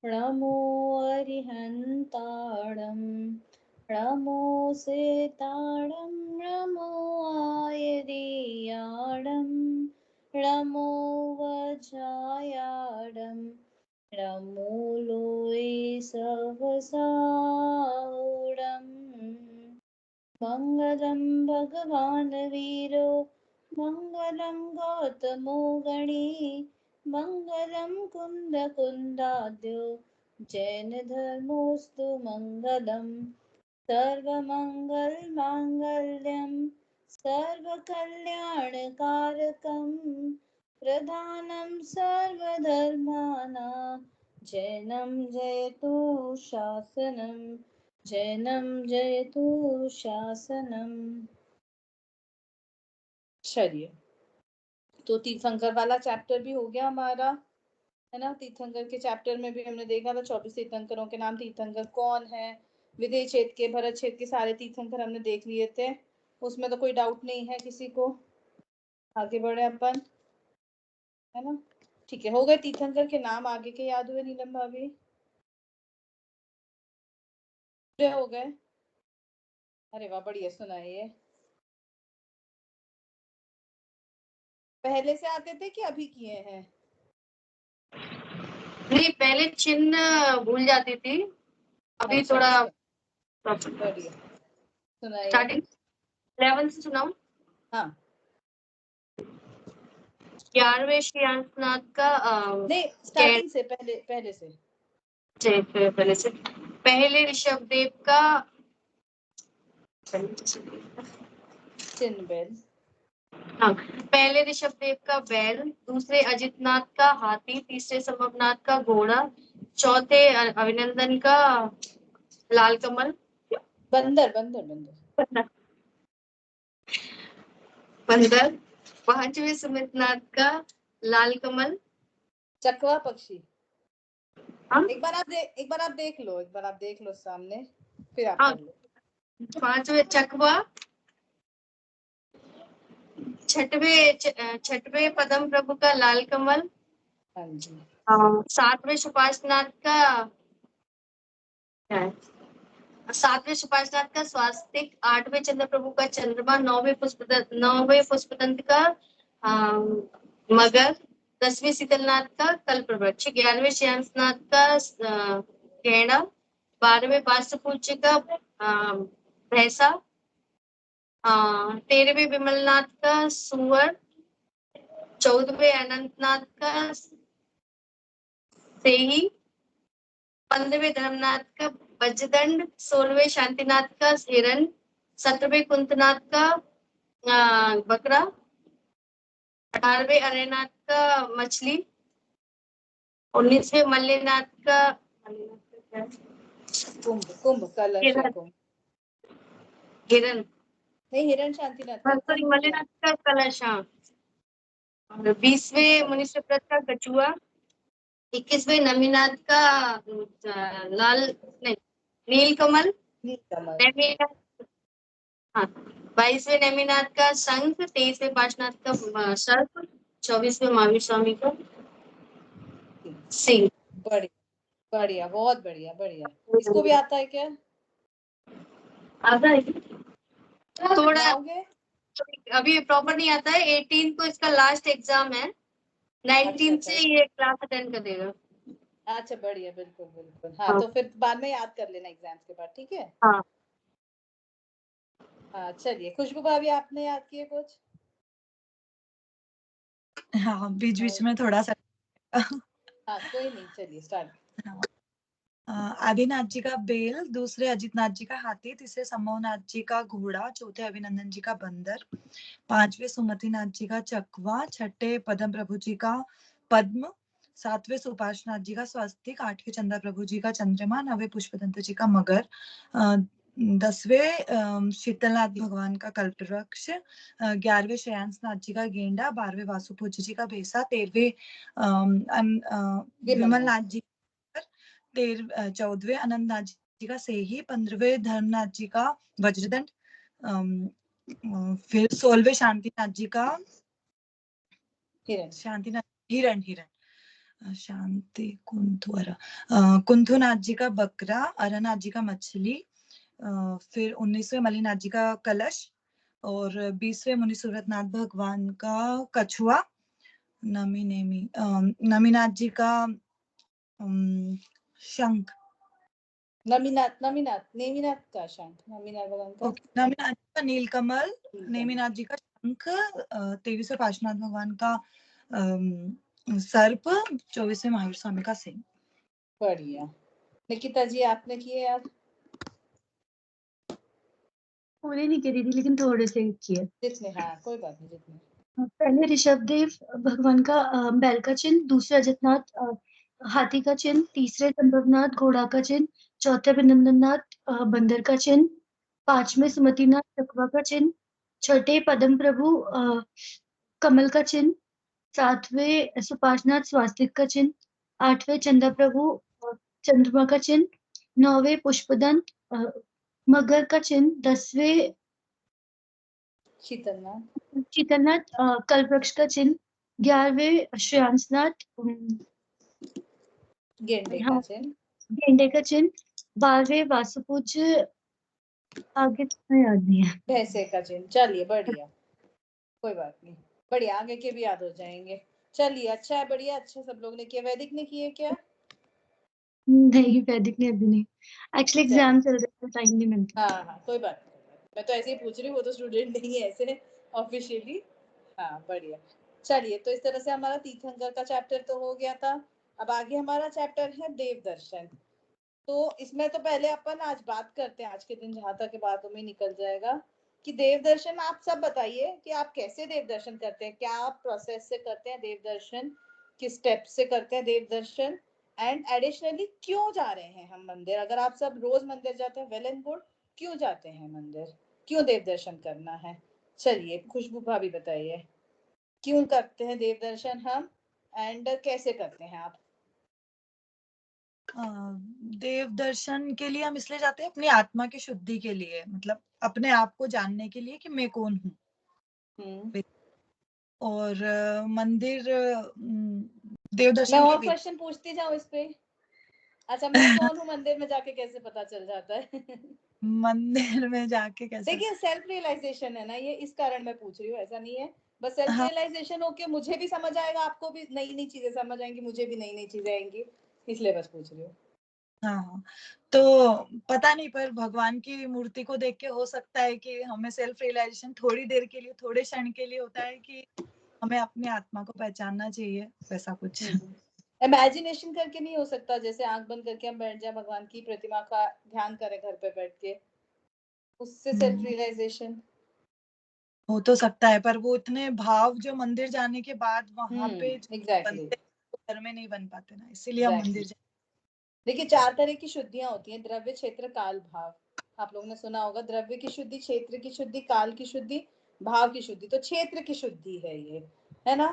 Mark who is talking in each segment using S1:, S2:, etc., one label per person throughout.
S1: नमो अरिहन्ताणं नमो सेताणं नमो आयर्याणं नमो वज्रायाणं नमो लोय सहसाऊणम् मङ्गलं भगवान् वीरो मङ्गलं गौतमो गणी मङ्गलं कुन्दकुन्दाद्यो जैनधर्मोऽस्तु मङ्गलं सर्वमङ्गलमाङ्गल्यं सर्वकल्याणकारकं प्रधानं सर्वधर्माणां जैनं जयतु शासनम् जैनम जयतु शासनम। चलिए, तो तीर्थंकर वाला चैप्टर भी हो गया हमारा, है ना। तीर्थंकर के चैप्टर में भी हमने देखा था 24 तीर्थंकरों के नाम, तीर्थंकर कौन है, विदेह क्षेत्र के, भरत क्षेत्र के सारे तीर्थंकर हमने देख लिए थे, उसमें तो कोई डाउट नहीं है किसी को। आगे बढ़े अपन, है ना। ठीक है, हो गए तीर्थंकर के नाम। आगे के याद हुए नीलम भाभी? हो गए? अरे वाह, बढ़िया सुनाइए। पहले से आते थे कि अभी किए हैं?
S2: नहीं, पहले चिन्ह भूल जाती थी, अभी
S1: अच्छा,
S2: थोड़ा
S1: बढ़िया सुनाइए।
S2: स्टार्टिंग 11 से सुनाऊं?
S1: हाँ,
S2: 11वें श्रेयांसनाथ का
S1: नहीं स्टार्टिंग से, पहले से।
S2: पहले ऋषभ देव का
S1: चिन्ह बैल।
S2: हाँ, पहले ऋषभ देव का बैल, दूसरे अजितनाथ का हाथी, तीसरे संभवनाथ का घोड़ा, चौथे अभिनंदन का लाल कमल,
S1: बंदर,
S2: पांचवें सुमितनाथ का लाल कमल,
S1: चकवा पक्षी।
S2: हाँ?
S1: एक बार आप देख लो सामने, फिर आप
S2: हाँ,
S1: कर लो।
S2: पांचवें चकवा, छठवें पदम प्रभु का लाल कमल,
S1: हाँ जी।
S2: सातवें सुपार्श्वनाथ का स्वास्तिक, आठवें चंद्र प्रभु का चंद्रमा, नौवें पुष्पदंत का मगर, 10वें शीतलनाथ का कल्पवृक्ष, 11वें श्यामनाथ का गेंडा, 12वें वास्तुपूज्य का भैंसा, 13वें विमलनाथ का सुअर, 14वें अनंतनाथ का सेही, 15वें धर्मनाथ का वज्रदंड, 16वें शांतिनाथ का हिरण, 17वें कुंतनाथ का बकरा, 18वें अरेनाथ का मछली, 19वें मल्लेनाथ का
S1: कुंभ कलश है, कुंभ
S2: हिरण
S1: नहीं, हिरण शांतिनाथ का,
S2: सॉरी मल्लेनाथ का कलश, और 20वें मुनिश्रव्रत का कछुआ, 21वें नमीनाथ का लाल नहीं नीलकमल, हाँ, 22वें नेमिनाथ का शंख, 23वें पार्श्वनाथ का सर्प, 24वें महावीर स्वामी का सिंह।
S1: बढ़िया, बहुत बढ़िया। इसको भी आता है क्या?
S2: आता है थोड़ा, अभी प्रॉपर नहीं आता है। 18 को इसका लास्ट एग्जाम है, 19 से ये क्लास अटेंड करेगा।
S1: अच्छा, बढ़िया, बिल्कुल। हाँ, तो फिर बाद में याद कर लेना एग्जाम्स के बाद, ठीक है।
S2: हाँ,
S1: चलिए, खुशबू भाभी आपने याद किए कुछ?
S3: हाँ, बीच में थोड़ा सा
S1: हाँ, कोई नहीं, चलिए स्टार्ट।
S3: आदिनाथ जी का बेल, दूसरे अजितनाथ जी का हाथी, तीसरे संभवनाथ जी का घोड़ा, चौथे अभिनंदन जी का बंदर, 5वें सुमतिनाथ जी का चकवा, 6ठे पद्म प्रभु जी का पद्म, 7वें सुपार्श्वनाथ जी का स्वास्तिक, 8वें चंद्र प्रभु जी का चंद्रमा, 9वें पुष्पदंत जी का मगर, 10वें शीतलनाथ भगवान का कल्पवृक्ष, 11वें श्रेयांसनाथ जी का गेंडा, 12वें वासुपूज्य जी का भैंसा, 13वें विमलनाथ जी, 14वें अनंतनाथ जी का सेही, 15वें धर्मनाथ जी का वज्रदंड, फिर 16वें शांतिनाथ जी का हिरण, शांति कुंथुअरा, कुंथुनाथ जी का बकरा, अरनाथ जी का मछली, फिर 19वें मलिनाथ जी का कलश और 20वें मुनि सूरतनाथ भगवान का कछुआ, नमीनाथ जी का शंख,
S1: नेमिनाथ का शंख, नमीनाथ भगवान का
S3: नमीनाथ जी का नीलकमल, नेमिनाथ जी का शंख, 23वें पार्श्वनाथ भगवान का सर्प, 24वें महावीर स्वामी का सिंह।
S1: बढ़िया। निकिता जी आपने किए यार?
S2: पूरे नहीं करी थी लेकिन थोड़े से किए।
S1: जितने, हाँ कोई बात नहीं, जितने।
S2: पहले ऋषभदेव भगवान का बैल का चिन्ह, दूसरे अजितनाथ हाथी का चिन्ह, तीसरे संभवनाथ घोड़ा का चिन्ह, चौथे अभिनंदननाथ बंदर का चिन्ह, पांचवें सुमतिनाथ चकवा का चिन्ह, छठे पद्म प्रभु कमल का चिन्ह, सातवें सुपार्शनाथ स्वास्तिक का चिन्ह, आठवें चंदा प्रभु चंद्रमा का चिन्ह, नौवें पुष्पदंत मगर का चिन्ह, 10वें शीतलनाथ कल्पवृक्ष का चिन्ह, 11वें श्रेयांसनाथ
S1: गेंडे का चिन्ह,
S2: गेंडे का चिन्ह, 12वें वासुपूज्य आगे याद नहीं है,
S1: भैंसे का चिन्ह। चलिए बढ़िया, कोई बात नहीं, बढ़िया, आगे के भी याद हो जाएंगे। चलिए अच्छा है, बढ़िया, अच्छा सब लोग ने किया। वैदिक ने किए क्या?
S2: नहीं वैदिक ने अभी नहीं, एक्चुअली एग्जाम चल रहा है, टाइम नहीं मिलता।
S1: हाँ कोई बात नहीं, मैं तो ऐसे ही पूछ रही हूँ, वो तो स्टूडेंट नहीं है ऐसे ऑफिशियली। हाँ बढ़िया। चलिए, तो इस तरह से हमारा तीर्थंकर का चैप्टर तो हो गया था। अब आगे हमारा चैप्टर है देव दर्शन। तो इसमें तो पहले अपन आज बात करते हैं, आज के दिन जहां तक बातों में निकल जाएगा कि देव दर्शन आप सब बताइए कि आप कैसे देव दर्शन करते हैं, क्या आप प्रोसेस से करते हैं देव दर्शन, किस स्टेप से करते हैं देव दर्शन, एंड एडिशनली क्यों जा रहे हैं हम मंदिर। अगर आप सब रोज मंदिर जाते हैं, वेल एंड गुड, क्यों जाते हैं मंदिर, क्यों देव दर्शन करना है। चलिए खुशबू भाभी बताइए, क्यों करते हैं देव दर्शन हम, एंड कैसे करते हैं आप।
S3: देव दर्शन के लिए हम इसलिए जाते हैं अपनी आत्मा की शुद्धि के लिए, मतलब अपने आप को जानने के लिए कि मैं कौन हूँ। और मंदिर देव
S1: मैं
S3: दर्शन
S1: और
S3: के
S1: क्वेश्चन पूछती जाऊँ इस पे। अच्छा, मैं कौन हूँ मंदिर में जाके कैसे पता चल जाता है?
S3: मंदिर में जाके कैसे,
S1: देखिए सेल्फ रियलाइजेशन है ना ये, इस कारण मैं पूछ रही हूँ, ऐसा नहीं है। बस सेल्फ
S3: हाँ
S1: रियलाइजेशन हो के मुझे भी समझ आएगा, आपको भी नई नई चीजें समझ आएंगी, मुझे भी नई नई चीजें आएंगी, इसलिए बस पूछ रही हूँ।
S3: हाँ, तो पता नहीं, पर भगवान की मूर्ति को देख के हो सकता है कि हमें सेल्फ रियलाइजेशन थोड़ी देर के लिए, थोड़े क्षण के लिए होता है कि हमें अपनी आत्मा को पहचानना चाहिए, वैसा कुछ।
S1: इमेजिनेशन करके नहीं हो सकता, जैसे आंख बंद करके हम बैठ जाए, भगवान की प्रतिमा का ध्यान करें घर पे बैठ के, उससे सेल्फ रियलाइजेशन
S3: हो तो सकता है, पर वो इतने भाव जो मंदिर जाने के बाद वहां पे जो
S1: एग्जैक्टली
S3: बनते हैं, वो घर में नहीं बन पाते ना, इसीलिए हम मंदिर जाते
S1: देखिए 4 तरह की शुद्धियां होती हैं, द्रव्य, क्षेत्र, काल, भाव। आप लोगों ने सुना होगा, द्रव्य की शुद्धि, क्षेत्र की शुद्धि, काल की शुद्धि, भाव की शुद्धि। तो क्षेत्र की शुद्धि है ये, है ना।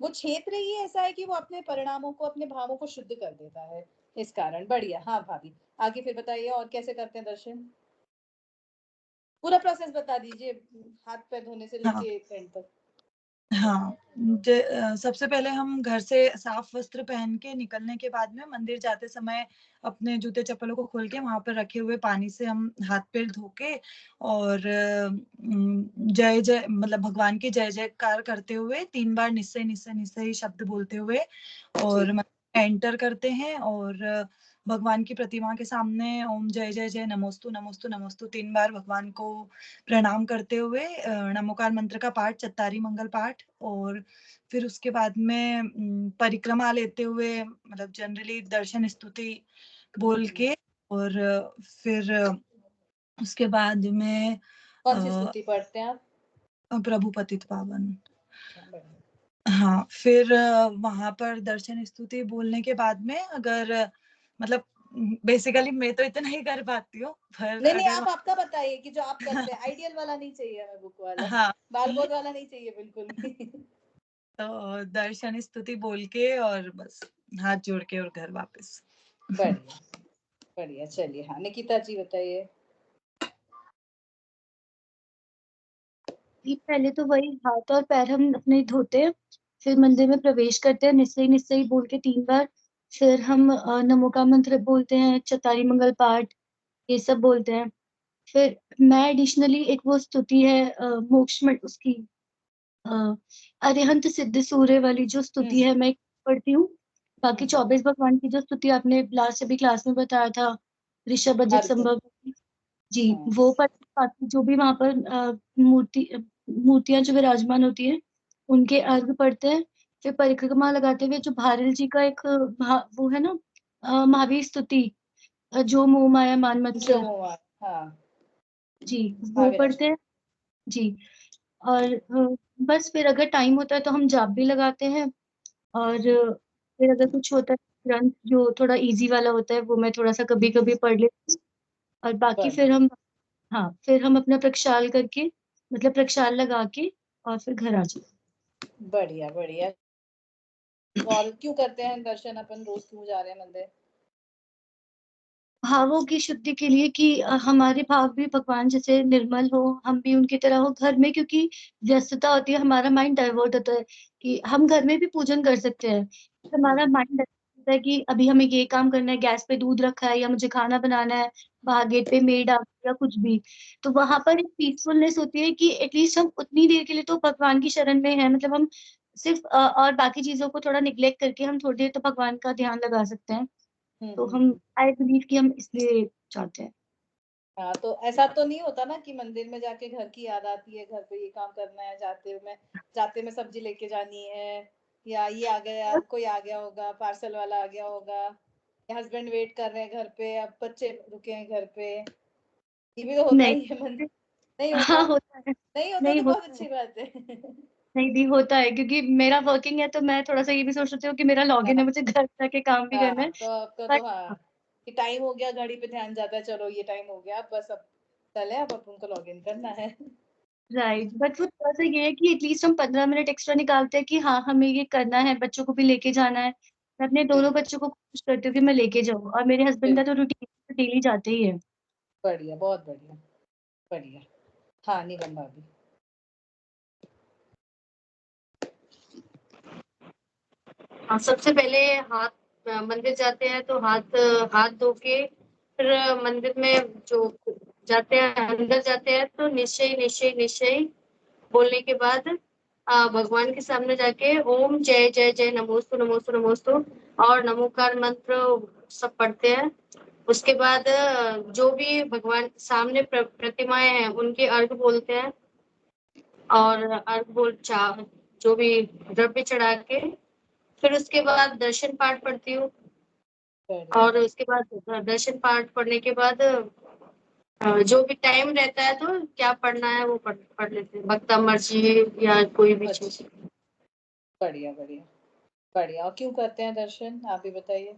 S1: वो क्षेत्र ही ऐसा है कि वो अपने परिणामों को, अपने भावों को शुद्ध कर देता है, इस कारण। बढ़िया, हाँ भाभी आगे फिर बताइए और कैसे करते हैं दर्शन, पूरा प्रोसेस बता दीजिए, हाथ पैर धोने से
S3: हाँ
S1: लेके एंड तक।
S3: हाँ, सबसे पहले हम घर से साफ वस्त्र पहन के निकलने के बाद में मंदिर जाते समय अपने जूते चप्पलों को खोल के वहां पर रखे हुए पानी से हम हाथ पैर धो के और जय जय, मतलब भगवान की जय जयकार करते हुए 3 बार निश्चय निश्चय निश्चय शब्द बोलते हुए और एंटर करते हैं और भगवान की प्रतिमा के सामने ओम जय जय जय नमोस्तु नमोस्तु नमोस्तु 3 बार भगवान को प्रणाम करते हुए नमोकार मंत्र का पाठ, चत्तारी मंगल पाठ, और फिर उसके बाद में परिक्रमा लेते हुए, मतलब जनरली दर्शन स्तुति बोल के, और फिर उसके बाद में
S1: कौन सी स्तुति पढ़ते हैं आप?
S3: प्रभु पतित पावन। हाँ, फिर वहां पर दर्शन स्तुति बोलने के बाद में, अगर मतलब बेसिकली मैं तो इतना ही कर पाती हूँ, पर
S1: नहीं
S3: अगर
S1: आप आपका बताइए कि जो आप करते हैं, आइडियल वाला नहीं चाहिए हमें, बुक वाला,
S3: हाँ
S1: बारकोड वाला नहीं चाहिए बिल्कुल भी।
S3: तो दर्शन स्तुति बोल के और बस हाथ जोड़ के और घर वापस।
S1: बढ़िया बढ़िया, चलिए हाँ निकिता जी बताइए।
S2: पहले तो वही हाथ और पैर हम अपने धोते हैं, फिर मंदिर में प्रवेश करते हैं, निश्चय निश्चय बोल के 3 बार। फिर हम नमो का मंत्र बोलते हैं, चतारी मंगल पाठ, ये सब बोलते हैं। फिर मैं एडिशनली एक वो स्तुति है मोक्ष में उसकी अरिहंत सिद्ध सूर्य वाली जो स्तुति है मैं पढ़ती हूँ। बाकी 24 भगवान की जो स्तुति आपने लास्ट अभी क्लास में बताया था, ऋषभ अजित संभव जी, वो पर बाकी जो भी वहां पर मूर्तियां जो विराजमान होती है उनके अर्घ पढ़ते हैं। फिर परिक्रमा लगाते हुए जो भारल जी का एक वो है ना महावीर स्तुति, जो मोह माया मान मत्सर,
S1: हाँ
S2: जी वो पढ़ते हैं जी। और बस फिर अगर टाइम होता है तो हम जाप भी लगाते हैं। और फिर अगर कुछ होता है ग्रंथ जो थोड़ा इजी वाला होता है वो मैं थोड़ा सा कभी कभी पढ़ लेती हूँ। और बाकी फिर हम फिर हम अपना प्रक्षाल करके, मतलब प्रक्षाल लगा के और फिर घर आ जाते।
S1: बढ़िया बढ़िया। और क्यों करते हैं दर्शन अपन, रोज क्यों जा रहे हैं मंदिर?
S2: भावों की शुद्धि के लिए कि हमारे भाव भी भगवान जैसे निर्मल हो, हम भी उनकी तरह हो। घर में क्योंकि व्यस्तता होती है, हमारा माइंड डाइवर्ट होता है कि हम घर में भी पूजन कर सकते हैं, हमारा माइंड होता है कि अभी हमें ये काम करना है, गैस पे दूध रखा है या मुझे खाना बनाना है, बाहर गेट पे मेड आ गई या कुछ भी। तो वहां पर एक पीसफुलनेस होती है कि एटलीस्ट हम उतनी देर के लिए तो भगवान की शरण में है, मतलब हम सिर्फ और बाकी चीजों को थोड़ा निग्लेक्ट करके हम थोड़ी देर तो भगवान का ध्यान लगा सकते हैं। तो हम आई बिलीव कि हम इसलिए चाहते हैं।
S1: हाँ, तो ऐसा तो नहीं होता ना कि मंदिर में जाके घर की याद आती है, घर पे ये काम करना है, जाते में सब्जी लेके जानी है, या ये आ गया, कोई आ गया होगा, पार्सल वाला आ गया होगा, या हस्बैंड वेट कर रहे हैं घर पे, अब बच्चे रुके हैं घर पे, ये भी तो होता
S2: नहीं,
S1: ही है मन। नहीं होता?
S2: हाँ होता है।
S1: नहीं होता
S2: नहीं
S1: तो बहुत
S2: होता
S1: अच्छी
S2: है।
S1: बात है।
S2: नहीं भी होता है क्योंकि मेरा वर्किंग है तो मैं थोड़ा सा ये भी सोच रही हूँ कि मेरा लॉगिन है, मुझे घर जाके काम भी करना है।
S1: तो आपका तो
S2: बट
S1: कि टाइम हो गया, घड़ी पे ध्यान जाता है, चलो ये टाइम हो गया, बस अब चले, अब अपन को लॉग इन करना है।
S2: राइट, बट वो थोड़ा सा ये है कि एटलीस्ट हम 15 मिनट एक्स्ट्रा निकालते हैं कि हाँ हमें ये करना है, बच्चों को भी लेके जाना है। मैं अपने दोनों बच्चों को कोशिश करती हूँ कि मैं लेके जाऊँ, और मेरे हस्बैंड का तो रूटीन डेली जाते ही है।
S1: बढ़िया, बहुत बढ़िया बढ़िया। हाँ निगम भाभी।
S4: हाँ, सबसे पहले हाथ मंदिर जाते हैं तो हाथ धो के फिर मंदिर में जो जाते हैं, अंदर जाते हैं तो निश्चय निश्चय निश्चय बोलने के बाद भगवान के सामने जाके ओम जय जय जय नमोस्तु नमोस्तु नमोस्तु और नमोकार मंत्र सब पढ़ते हैं। उसके बाद जो भी भगवान सामने प्रतिमाएं हैं उनके अर्घ बोलते हैं, और अर्घ जो भी द्रव्य चढ़ा के फिर उसके बाद दर्शन पाठ पढ़ती हूँ। और उसके बाद दर्शन पाठ पढ़ने के बाद जो भी टाइम रहता है तो क्या पढ़ना है वो पढ़ लेते हैं, भक्ता मर्जी या कोई भी चीज।
S1: बढ़िया बढ़िया बढ़िया। और क्यों करते हैं दर्शन, आप भी बताइए।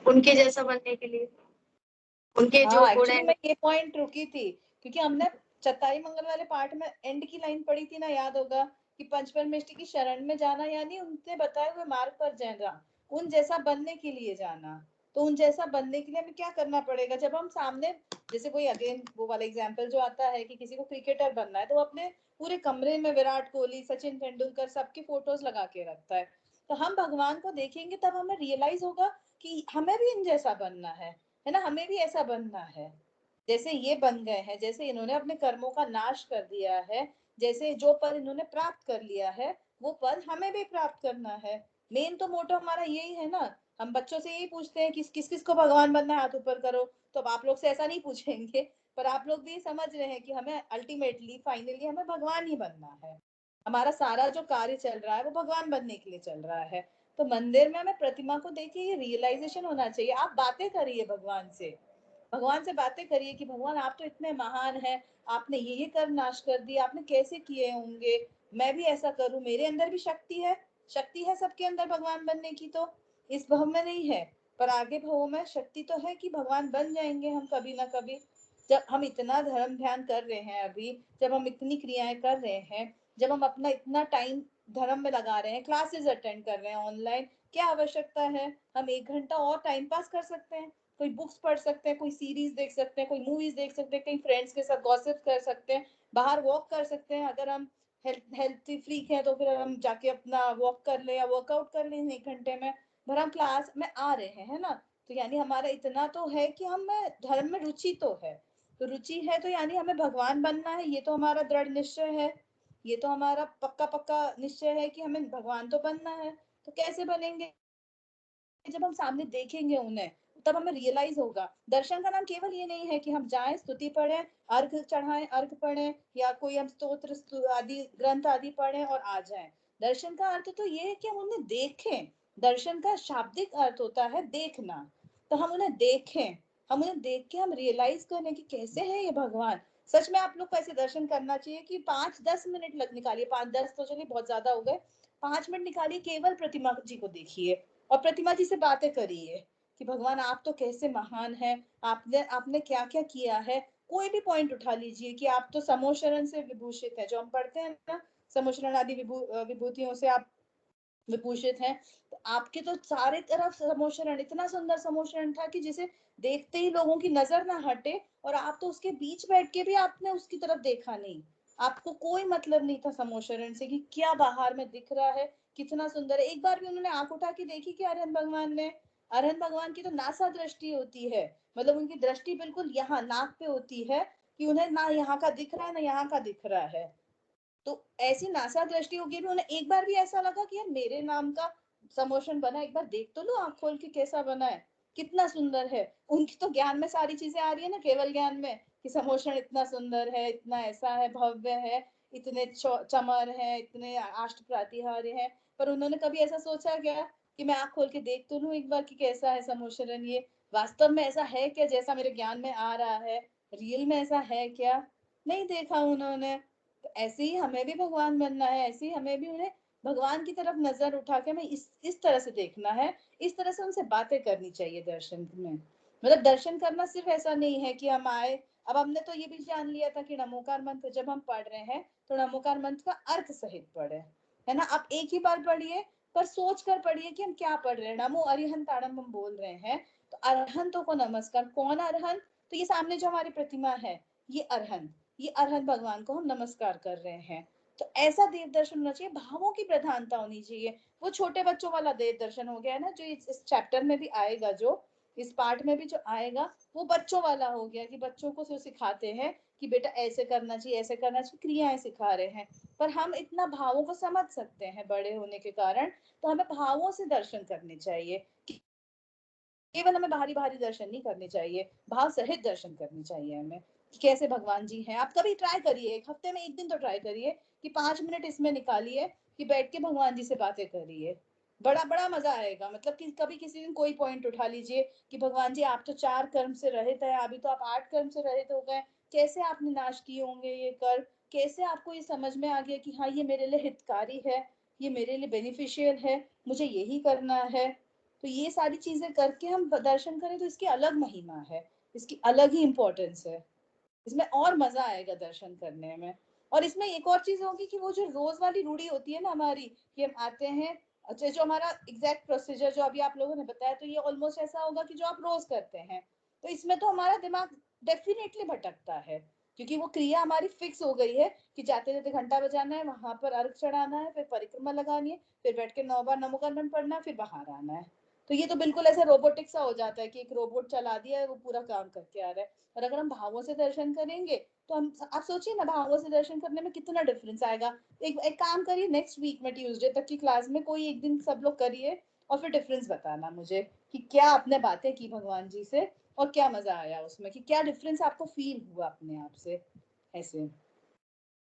S4: उनके जैसा बनने के लिए, उनके जो गुण
S1: एक्चुअली
S4: है।
S1: मैं ये पॉइंट रुकी थी क्योंकि हमने चताई मंगल वाले पार्ट में एंड की लाइन पढ़ी थी ना, याद होगा कि पंचपरमेष्ठी की शरण में जाना यानी उनके बताए हुए मार्ग पर जाना, उन जैसा बनने के लिए जाना। तो उन जैसा बनने के लिए हमें क्या करना पड़ेगा? जब हम सामने, जैसे कोई अगेन वो वाला एग्जांपल जो आता है कि किसी को क्रिकेटर बनना है तो अपने पूरे कमरे में विराट कोहली, सचिन तेंदुलकर सबके फोटोज लगा के रखता है। तो हम भगवान को देखेंगे तब हमें रियलाइज होगा कि हमें भी इन जैसा बनना है ना, हमें भी ऐसा बनना है जैसे ये बन गए हैं, जैसे इन्होंने अपने कर्मों का नाश कर दिया है, जैसे जो पल इन्होंने प्राप्त कर लिया है वो पल हमें भी प्राप्त करना है। मेन तो मोटो हमारा यही है ना। हम बच्चों से यही पूछते हैं किस किस किस को भगवान बनना है, हाथ ऊपर करो। तो अब आप लोग से ऐसा नहीं पूछेंगे, पर आप लोग भी समझ रहे हैं कि हमें अल्टीमेटली फाइनली हमें भगवान ही बनना है। हमारा सारा जो कार्य चल रहा है वो भगवान बनने के लिए चल रहा है। तो मंदिर में हमें प्रतिमा को देखिए, ये रियलाइजेशन होना चाहिए। आप बातें करिए भगवान से, भगवान से बातें करिए कि भगवान आप तो इतने महान हैं, आपने ये कर नाश कर दिया, आपने कैसे किए होंगे, मैं भी ऐसा करूं, मेरे अंदर भी शक्ति है सबके अंदर भगवान बनने की। तो इस भव में नहीं है पर आगे भव में शक्ति तो है कि भगवान बन जाएंगे हम कभी ना कभी। जब हम इतना धर्म ध्यान कर रहे हैं अभी, जब हम इतनी क्रियाएं कर रहे हैं, जब हम अपना इतना टाइम धर्म में लगा रहे हैं, क्लासेस अटेंड कर रहे हैं ऑनलाइन, क्या आवश्यकता है? हम 1 घंटा और टाइम पास कर सकते हैं, कोई बुक्स पढ़ सकते हैं, कोई सीरीज देख सकते हैं, कोई मूवीज देख सकते हैं, कहीं फ्रेंड्स के साथ गॉसिप कर सकते हैं, बाहर वॉक कर सकते हैं। अगर हम हेल्थी फ्रीक है तो फिर हम जाके अपना वॉक कर ले या वर्कआउट कर लें 1 घंटे में, पर हम क्लास में आ रहे हैं, है ना? तो यानी हमारा इतना तो है कि हमें धर्म में रुचि तो है। तो रुचि है तो यानी हमें भगवान बनना है, ये तो हमारा दृढ़ निश्चय है। ये तो हमारा पक्का निश्चय है कि हमें भगवान तो बनना है। तो कैसे बनेंगे? जब हम सामने देखेंगे उन्हें, तब हमें रियलाइज होगा। दर्शन का नाम केवल ये नहीं है कि हम जाएं, स्तुति पढ़ें, अर्घ चढ़ाएं, अर्घ पढ़ें, या कोई हम स्तोत्र आदि ग्रंथ आदि पढ़ें और आ जाएं। दर्शन का अर्थ तो ये है कि हम उन्हें देखें। दर्शन का शाब्दिक अर्थ होता है देखना। तो हम उन्हें देखें, हम उन्हें देख के हम रियलाइज करें कि कैसे है ये भगवान। सच में आप लोग को ऐसे दर्शन करना चाहिए कि 5-10 मिनट लग निकालिए, 5-10 तो चलिए बहुत ज्यादा हो गए, 5 मिनट निकालिए, केवल प्रतिमा जी को देखिए और प्रतिमा जी से बातें करिए कि भगवान आप तो कैसे महान हैं, आपने क्या क्या किया है। कोई भी पॉइंट उठा लीजिए कि आप तो समोशरण से विभूषित है, जो हम पढ़ते हैं ना, समोशरण आदि विभूतियों से आप विभूषित हैं। तो आपके तो सारे तरफ समोशरण, इतना सुंदर समोशरण था कि जिसे देखते ही लोगों की नजर ना हटे, और आप तो उसके बीच बैठ के भी आपने उसकी तरफ देखा नहीं। आपको कोई मतलब नहीं था समोशरण से कि क्या बाहर में दिख रहा है, कितना सुंदर है। एक बार भी उन्होंने आंख उठा के देखी कि अरहंत भगवान ने? अरहंत भगवान की तो नासा दृष्टि होती है, मतलब उनकी दृष्टि बिल्कुल यहाँ नाक पे होती है कि उन्हें ना यहाँ का दिख रहा है ना यहाँ का दिख रहा है। तो ऐसी नासा दृष्टि होगी भी, उन्हें एक बार भी ऐसा लगा कि यार मेरे नाम का समोशन बना, एक बार देख तो लो आंख खोल के कैसा बना है, कितना सुंदर है। उनकी तो ज्ञान में सारी चीजें आ रही है ना, केवल ज्ञान में, कि समोशन इतना सुंदर है, इतना ऐसा है, भव्य है, इतने चमर है, इतने अष्ट प्रातिहार्य है। पर उन्होंने कभी ऐसा सोचा क्या कि मैं आंख खोल के देख तो लूं एक बार कि कैसा है समोशरण, ये वास्तव में ऐसा है क्या जैसा मेरे ज्ञान में आ रहा है, रियल में ऐसा है क्या? नहीं देखा उन्होंने। तो ऐसे ही हमें भी भगवान बनना है, ऐसे ही हमें भी उन्हें भगवान की तरफ नजर उठा के हमें इस तरह से देखना है, इस तरह से उनसे बातें करनी चाहिए दर्शन में। मतलब दर्शन करना सिर्फ ऐसा नहीं है कि हम आए। अब हमने तो ये भी जान लिया था कि नमोकार मंत्र जब हम पढ़ रहे हैं तो नमोकार मंत्र का अर्थ सहित पढ़े, है ना? आप एक ही बार पढ़िए, पर सोच कर पढ़िए कि हम क्या पढ़ रहे हैं। नमो अरिहंताणम हम बोल रहे हैं, तो अरहंतों को नमस्कार। कौन अरहंत? तो ये सामने जो हमारी प्रतिमा है, ये अरहंत, ये अरहंत भगवान को हम नमस्कार कर रहे हैं। तो ऐसा देव दर्शन होना चाहिए, भावों की प्रधानता होनी चाहिए। वो छोटे बच्चों वाला देव दर्शन हो गया है ना, जो इस चैप्टर में भी आएगा, जो इस पार्ट में भी जो आएगा, वो बच्चों वाला हो गया कि बच्चों को सिखाते हैं कि बेटा ऐसे करना चाहिए, ऐसे करना चाहिए, क्रियाएं सिखा रहे हैं। पर हम इतना भावों को समझ सकते हैं बड़े होने के कारण, तो हमें भावों से दर्शन करने चाहिए। केवल हमें बाहरी बाहरी दर्शन नहीं करने चाहिए, भाव सहित दर्शन करने चाहिए हमें कि कैसे भगवान जी हैं। आप कभी ट्राई करिए, एक हफ्ते में एक दिन तो ट्राई करिए कि 5 मिनट इसमें निकालिए कि बैठ के भगवान जी से बातें करिए। बड़ा बड़ा मजा आएगा। मतलब कि कभी किसी दिन कोई पॉइंट उठा लीजिए कि भगवान जी आप तो 4 कर्म से रहित है, अभी तो आप 8 कर्म से रहित हो गए, कैसे आपने नाश किए होंगे ये कर्म? कैसे आपको ये समझ में आ गया कि हाँ ये मेरे लिए हितकारी है, ये मेरे लिए बेनिफिशियल है, मुझे यही करना है? तो ये सारी चीजें करके हम दर्शन करें तो इसकी अलग महिमा है, इसकी अलग ही इम्पोर्टेंस है, इसमें और मजा आएगा दर्शन करने में। और इसमें एक और चीज होगी कि वो जो रोज वाली रूढ़ी होती है ना हमारी, कि हम आते हैं, अच्छा जो हमारा एग्जैक्ट प्रोसीजर जो अभी आप लोगों ने बताया, तो ये ऑलमोस्ट ऐसा होगा कि जो आप रोज करते हैं, तो इसमें तो हमारा दिमाग डेफिनेटली भटकता है, क्योंकि वो क्रिया हमारी फिक्स हो गई है कि जाते जाते घंटा बजाना है, वहां पर अर्घ चढ़ाना है, फिर परिक्रमा लगानी है, फिर बैठ के 9 बार नमोकांतन पढ़ना है, फिर बाहर आना है। तो ये तो बिल्कुल ऐसा रोबोटिक सा हो जाता है कि एक रोबोट चला दिया है, वो पूरा काम करके आ रहा है। और अगर हम भावों से दर्शन करेंगे तो हम, आप सोचिए ना, भावों से दर्शन करने में कितना डिफरेंस आएगा। एक काम करिए, नेक्स्ट वीक में ट्यूसडे तक की क्लास में कोई एक दिन सब लोग करिए और फिर डिफरेंस बताना मुझे कि क्या आपने बातें की भगवान जी से और क्या मजा आया उसमें, कि क्या डिफरेंस आपको फील हुआ अपने आप से, ऐसे,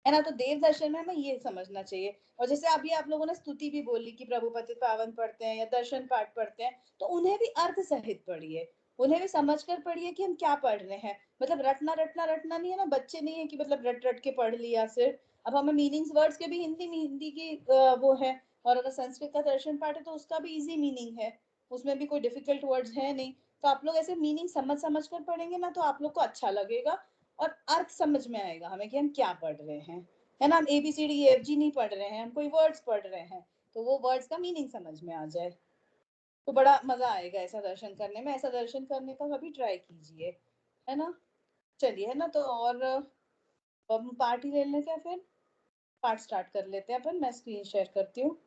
S1: है ना? तो देव दर्शन में हमें ये समझना चाहिए। और जैसे अभी आप लोगों ने स्तुति भी बोली कि प्रभु पतित पावन पढ़ते हैं या दर्शन पाठ पढ़ते हैं, तो उन्हें भी अर्थ सहित पढ़िए, उन्हें भी समझ कर पढ़िए कि हम क्या पढ़ रहे हैं। मतलब रटना रटना रटना नहीं है ना, बच्चे नहीं है कि मतलब रट रट के पढ़ लिया सिर्फ। अब हमें मीनिंग्स वर्ड्स के भी हिंदी में, हिंदी की वो है, और अगर संस्कृत का दर्शन पाठ है तो उसका भी इजी मीनिंग है, उसमें भी कोई डिफिकल्ट वर्ड्स है नहीं। तो आप लोग ऐसे मीनिंग समझ समझ कर पढ़ेंगे ना, तो आप लोग को अच्छा लगेगा और अर्थ समझ में आएगा हमें कि हम क्या पढ़ रहे हैं, है ना? हम ABCD EFG नहीं पढ़ रहे हैं, हम कोई वर्ड्स पढ़ रहे हैं, तो वो वर्ड्स का मीनिंग समझ में आ जाए, तो बड़ा मजा आएगा ऐसा दर्शन करने में। ऐसा दर्शन करने का कभी ट्राई कीजिए, है ना? चलिए, है ना? तो और हम पार्टी ले लें क्या फिर? पार्ट स्टार्ट कर लेते हैं अपन। मैं स्क्रीन शेयर करती हूँ।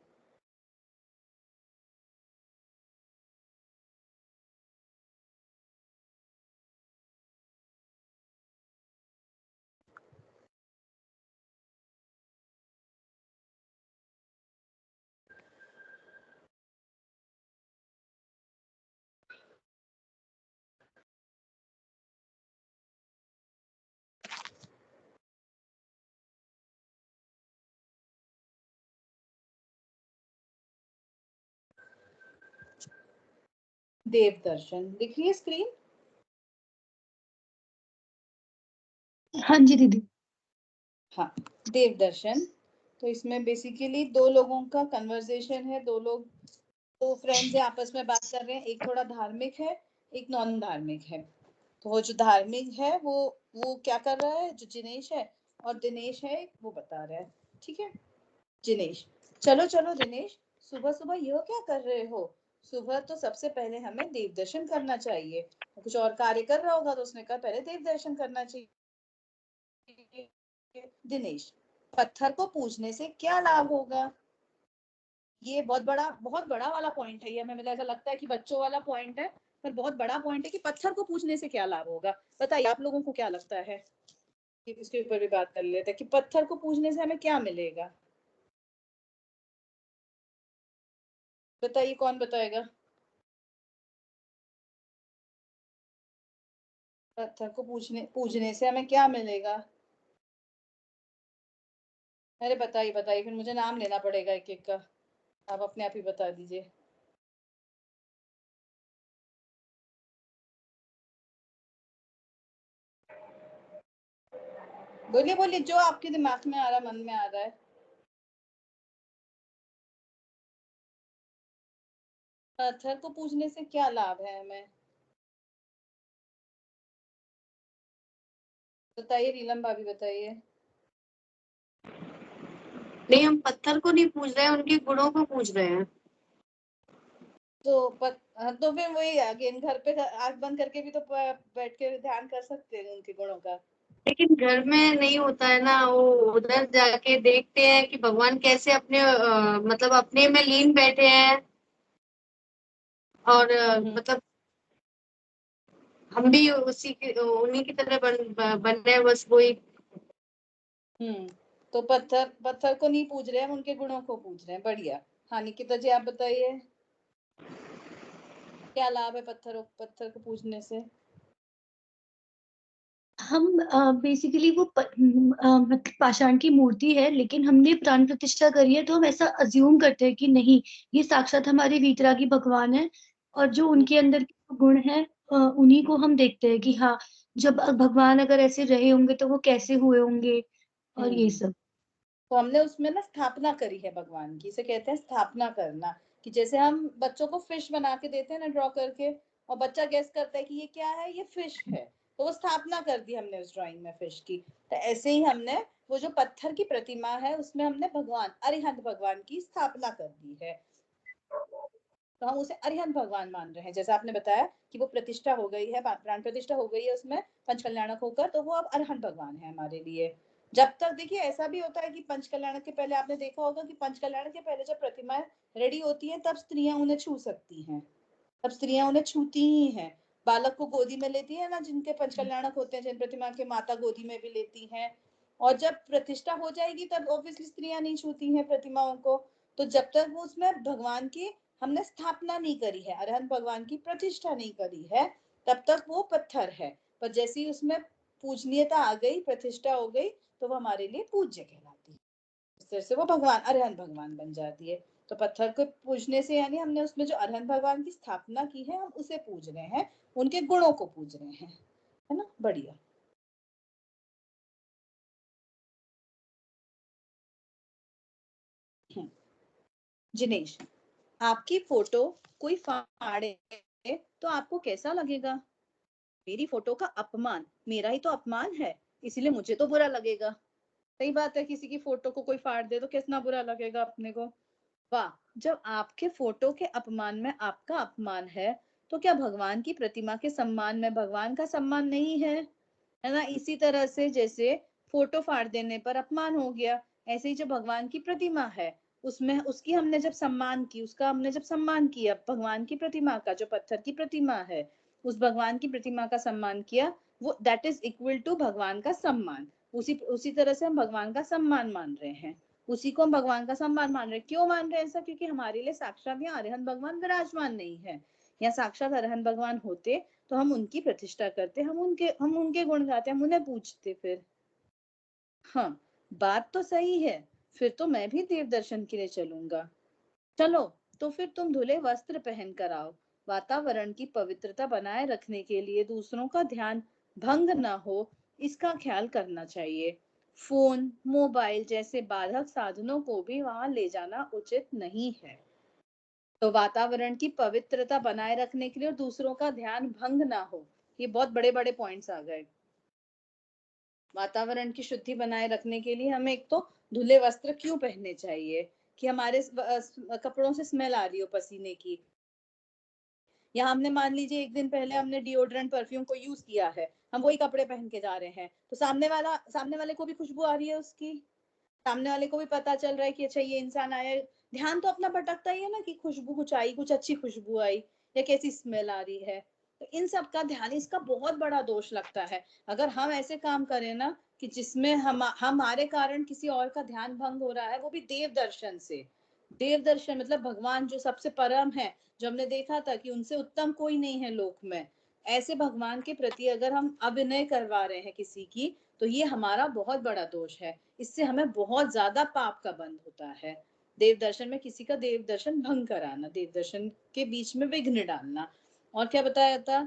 S1: देव दर्शन दिख रही है स्क्रीन?
S2: हाँ जी दीदी।
S1: हाँ, देव दर्शन। तो इसमें बेसिकली दो लोगों का कन्वर्सेशन है। दो फ्रेंड्स है, आपस में बात कर रहे हैं। एक थोड़ा धार्मिक है, एक नॉन धार्मिक है। तो वो जो धार्मिक है वो क्या कर रहा है, जो जिनेश है और दिनेश है वो बता रहा है। ठीक है, जिनेश, चलो चलो दिनेश, सुबह सुबह यह क्या कर रहे हो? सुबह तो सबसे पहले हमें देव दर्शन करना चाहिए। कुछ और कार्य कर रहा होगा तो उसने कहा पहले देव दर्शन करना चाहिए। दिनेश, पत्थर को पूजने से क्या लाभ होगा? ये बहुत बड़ा वाला पॉइंट है। ये हमें ऐसा लगता है कि बच्चों वाला पॉइंट है, पर बहुत बड़ा पॉइंट है कि पत्थर को पूजने से क्या लाभ होगा। बताइए आप लोगों को क्या लगता है? इसके ऊपर भी बात कर लेते हैं कि पत्थर को पूजने से हमें क्या मिलेगा। बताइए, कौन बताएगा? पत्थर को पूजने से हमें क्या मिलेगा? अरे बताइए बताइए, फिर मुझे नाम लेना पड़ेगा एक एक का। आप अपने आप ही बता दीजिए। बोलिए बोलिए, जो आपके दिमाग में आ रहा, मन में आ रहा है। पत्थर को पूजने से क्या लाभ है हमें? बताइए, नीलम भाभी बताइए।
S4: नहीं, हम पत्थर को नहीं पूज रहे हैं, उनके गुणों को पूज रहे हैं।
S1: तो फिर वही अगेन, घर पे आंख बंद करके भी तो बैठ के ध्यान कर सकते हैं उनके गुणों का।
S4: लेकिन घर में नहीं होता है ना, वो उधर जाके देखते हैं कि भगवान कैसे अपने मतलब अपने में लीन बैठे हैं। और मतलब हम भी उन्हीं की तरह बन रहे हैं, बस वही।
S1: तो पत्थर को नहीं पूज रहे हैं, हम उनके गुणों को पूज रहे हैं। बढ़िया। हाँ निकिता जी, आप बताइए क्या लाभ है पत्थर को पूजने से?
S2: हम बेसिकली वो मतलब पाषाण की मूर्ति है, लेकिन हमने प्राण प्रतिष्ठा करी है, तो हम ऐसा अज्यूम करते हैं कि नहीं, ये साक्षात हमारे वीतरागी भगवान है। और जो उनके अंदर के गुण हैं उन्हीं को हम देखते हैं कि हाँ, जब भगवान अगर ऐसे रहे होंगे तो वो कैसे हुए होंगे, और ये सब।
S1: तो हमने उसमें ना स्थापना करी है भगवान की। इसे कहते हैं स्थापना करना। कि जैसे हम बच्चों को फिश बना के देते हैं ना, ड्रॉ करके, और बच्चा गेस करता है कि ये क्या है, ये फिश है, तो वो स्थापना कर दी हमने उस ड्राइंग में फिश की। तो ऐसे ही हमने वो जो पत्थर की प्रतिमा है उसमें हमने भगवान अरिहंत भगवान की स्थापना कर दी है। तो हम उसे अरिहंत भगवान मान रहे हैं। जैसा आपने बताया कि वो प्रतिष्ठा हो गई है, प्राण प्रतिष्ठा हो गई है उसमें पंचकल्याणक होकर, तो वो अब अरिहंत भगवान है हमारे लिए। जब तक देखिए ऐसा भी होता है कि पंचकल्याणक के पहले आपने देखा होगा कि पंचकल्याणक के पहले जब प्रतिमाएं रेडी होती हैं तब स्त्रियां उन्हें छू सकती हैं, तब स्त्रियां उन्हें छूती ही हैं। बालक को गोदी में लेती है ना, जिनके पंचकल्याणक होते हैं, जिन प्रतिमा के माता गोदी में भी लेती हैं। और जब प्रतिष्ठा हो जाएगी तब ऑब्वियसली स्त्रियां नहीं छूती हैं प्रतिमाओं को। तो जब तक वो उसमें भगवान की हमने स्थापना नहीं करी है, अरहंत भगवान की प्रतिष्ठा नहीं करी है, तब तक वो पत्थर है। पर जैसे ही उसमें पूजनीयता आ गई, प्रतिष्ठा हो गई, तो वो हमारे लिए पूज्य कहलाती है। इस तरह से वो भगवान अरहंत भगवान बन जाती है। तो पत्थर को पूजने से यानी हमने उसमें जो अरहंत भगवान की स्थापना की है, हम उसे पूज रहे हैं, उनके गुणों को पूज रहे हैं। है ना? बढ़िया। जिनेश, आपकी फोटो कोई फाड़े तो आपको कैसा लगेगा? मेरी फोटो का अपमान मेरा ही तो अपमान है, इसीलिए मुझे तो बुरा लगेगा। सही बात है, किसी की फोटो को कोई फाड़ दे तो कितना बुरा लगेगा अपने को। वाह, जब आपके फोटो के अपमान में आपका अपमान है, तो क्या भगवान की प्रतिमा के सम्मान में भगवान का सम्मान नहीं है? है ना? इसी तरह से जैसे फोटो फाड़ देने पर अपमान हो गया, ऐसे ही जो भगवान की प्रतिमा है उसमें उसकी हमने जब सम्मान की, उसका हमने जब सम्मान किया, भगवान की प्रतिमा का, जो पत्थर की प्रतिमा है उस भगवान की प्रतिमा का सम्मान किया, वो दैट इज इक्वल टू भगवान का सम्मान। उसी तरह से हम भगवान का सम्मान मान रहे हैं, उसी को हम भगवान का सम्मान मान रहे हैं। क्यों मान रहे हैं ऐसा? क्योंकि हमारे लिए साक्षात यहाँ अरहंत भगवान विराजमान नहीं है। या साक्षात अरहंत भगवान होते तो हम उनकी प्रतिष्ठा करते, हम उनके गुण गाते, हम उन्हें पूजते। फिर हाँ, बात तो सही है, फिर तो मैं भी देव दर्शन के लिए चलूंगा। चलो, तो फिर तुम धुले वस्त्र पहन कर आओ। वातावरण की पवित्रता बनाए रखने के लिए दूसरों का ध्यान भंग ना हो, इसका ख्याल करना चाहिए। फोन, मोबाइल जैसे बाधक साधनों को भी वहां ले जाना उचित नहीं है। तो वातावरण की पवित्रता बनाए रखने के लिए और दूसरों का ध्यान भंग ना हो, ये बहुत बड़े बड़े पॉइंट्स आ गए। वातावरण की शुद्धि बनाए रखने के लिए हमें एक तो धुले वस्त्र क्यों पहनने चाहिए कि हमारे कपड़ों से स्मेल आ रही हो पसीने की, या हमने मान लीजिए एक दिन पहले हमने डिओड्रेंट परफ्यूम को यूज किया है, हम वही कपड़े पहन के जा रहे हैं, तो सामने वाले को भी खुशबू आ रही है उसकी, सामने वाले को भी पता चल रहा है कि अच्छा ये इंसान आया। ध्यान तो अपना भटकता ही है ना कि खुशबू कुछ आई, कुछ अच्छी खुशबू आई या कैसी स्मेल आ रही है। तो इन सब का ध्यान, इसका बहुत बड़ा दोष लगता है अगर हम ऐसे काम करें ना कि जिसमें हमारे कारण किसी और का ध्यान भंग हो रहा है, वो भी देव दर्शन से। देव दर्शन मतलब भगवान जो सबसे परम है, जो हमने देखा था कि उनसे उत्तम कोई नहीं है लोक में, ऐसे भगवान के प्रति अगर हम अभिनय करवा रहे हैं किसी की, तो ये हमारा बहुत बड़ा दोष है। इससे हमें बहुत ज्यादा पाप का बंध होता है। देव दर्शन में किसी का देव दर्शन भंग कराना, देव दर्शन के बीच में विघ्न डालना। और क्या बताया था?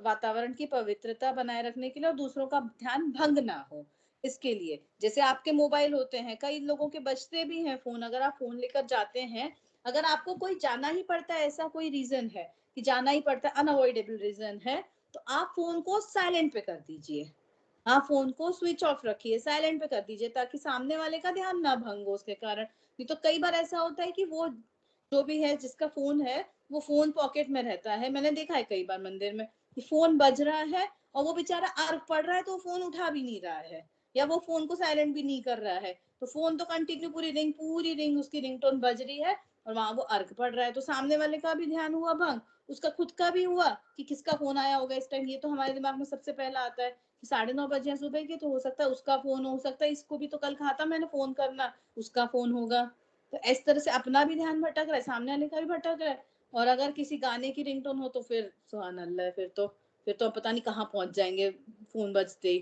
S1: वातावरण की पवित्रता बनाए रखने के लिए और दूसरों का ध्यान भंग ना हो, इसके लिए। जैसे आपके मोबाइल होते हैं, कई लोगों के बजते भी हैं फोन, अगर आप फोन लेकर जाते हैं, अगर आपको कोई जाना ही पड़ता है, ऐसा कोई रीजन है कि जाना ही पड़ता है, अनअवॉइडेबल रीजन है, तो आप फोन को साइलेंट पे कर दीजिए। हाँ, फोन को स्विच ऑफ रखिए, साइलेंट पे कर दीजिए, ताकि सामने वाले का ध्यान ना भंग हो उसके कारण। नहीं तो कई बार ऐसा होता है कि वो जो भी है जिसका फोन है वो फोन पॉकेट में रहता है। मैंने देखा है कई बार मंदिर में कि फोन बज रहा है और वो बेचारा अर्घ पड़ रहा है तो फोन उठा भी नहीं रहा है, या वो फोन को साइलेंट भी नहीं कर रहा है, तो फोन तो कंटिन्यू पूरी रिंग उसकी रिंगटोन बज रही है और वहां वो अर्घ पड़ रहा है। तो सामने वाले का भी ध्यान हुआ भंग, उसका खुद का भी हुआ कि किसका फोन आया होगा इस टाइम। ये तो हमारे दिमाग में सबसे पहला आता है कि 9:30 बजे सुबह के, तो हो सकता है उसका फोन हो सकता है इसको भी तो कल कहा था मैंने फोन करना, उसका फोन होगा। तो इस तरह से अपना भी ध्यान भटक रहा है, सामने वाले का भी भटक रहा है। और अगर किसी गाने की रिंगटोन हो तो फिर सुभान अल्लाह है, फिर तो पता नहीं कहाँ पहुंच जाएंगे फोन बजते ही।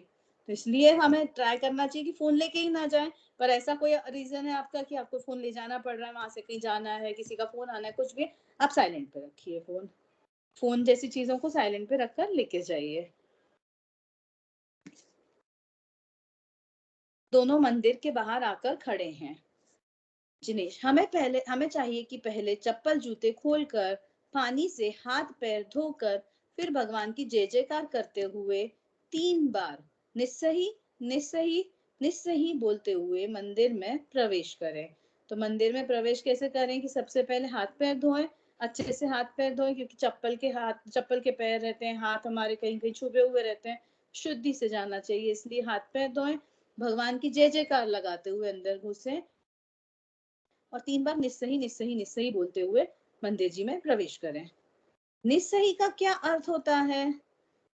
S1: तो इसलिए हमें ट्राई करना चाहिए कि फोन लेके ही ना जाए। पर ऐसा कोई रीजन है आपका कि आपको फोन ले जाना पड़ रहा है, वहां से कहीं जाना है, किसी का फोन आना है, कुछ भी, आप साइलेंट पे रखिए फोन। फोन जैसी चीजों को साइलेंट पे रखकर लेके जाइए। दोनों मंदिर के बाहर आकर खड़े हैं। जिनेश, हमें चाहिए कि पहले चप्पल जूते खोलकर पानी से हाथ पैर धोकर फिर भगवान की जय जयकार करते हुए 3 बार निस्सही निस्सही निस्सही बोलते हुए मंदिर में प्रवेश करें। तो मंदिर में प्रवेश कैसे करें कि सबसे पहले हाथ पैर धोएं, अच्छे से हाथ पैर धोएं, क्योंकि चप्पल के पैर रहते हैं, हाथ हमारे कहीं कहीं छुपे हुए रहते हैं, शुद्धि से जाना चाहिए, इसलिए हाथ पैर धोएं, भगवान की जय जयकार लगाते हुए अंदर घुसें और 3 बार निस्सही निस्सही निस्सही बोलते हुए मंदिर जी में प्रवेश करें। निस्सही का क्या अर्थ होता है?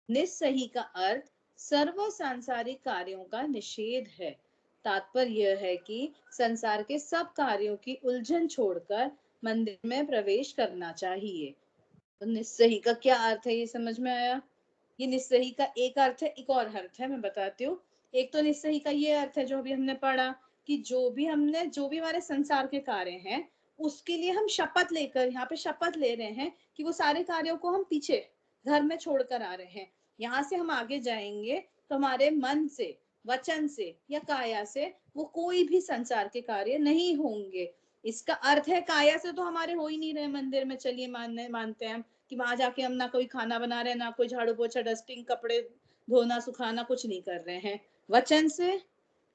S1: निस्सही का अर्थ सर्व सांसारिक कार्यों का निषेध है। तात्पर्य यह है कि संसार के सब कार्यों की उलझन छोड़कर मंदिर में प्रवेश करना चाहिए। तो निस्सही का क्या अर्थ है, ये समझ में आया? ये निस्सही का एक अर्थ है, एक और अर्थ है, मैं बताती हूँ। एक तो निस्सही का ये अर्थ है जो अभी हमने पढ़ा कि जो भी हमारे संसार के कार्य हैं उसके लिए हम शपथ लेकर यहाँ पे शपथ ले रहे हैं कि वो सारे कार्यों को हम पीछे घर में छोड़कर आ रहे हैं। यहाँ से हम आगे जाएंगे तो हमारे मन से, वचन से या काया से वो कोई भी संसार के कार्य नहीं होंगे। इसका अर्थ है काया से तो हमारे हो ही नहीं रहे मंदिर में, चलिए मानते हैं हम कि वहां जाके हम ना कोई खाना बना रहे हैं, ना कोई झाड़ू पोछा डस्टिंग कपड़े धोना सुखाना कुछ नहीं कर रहे हैं। वचन से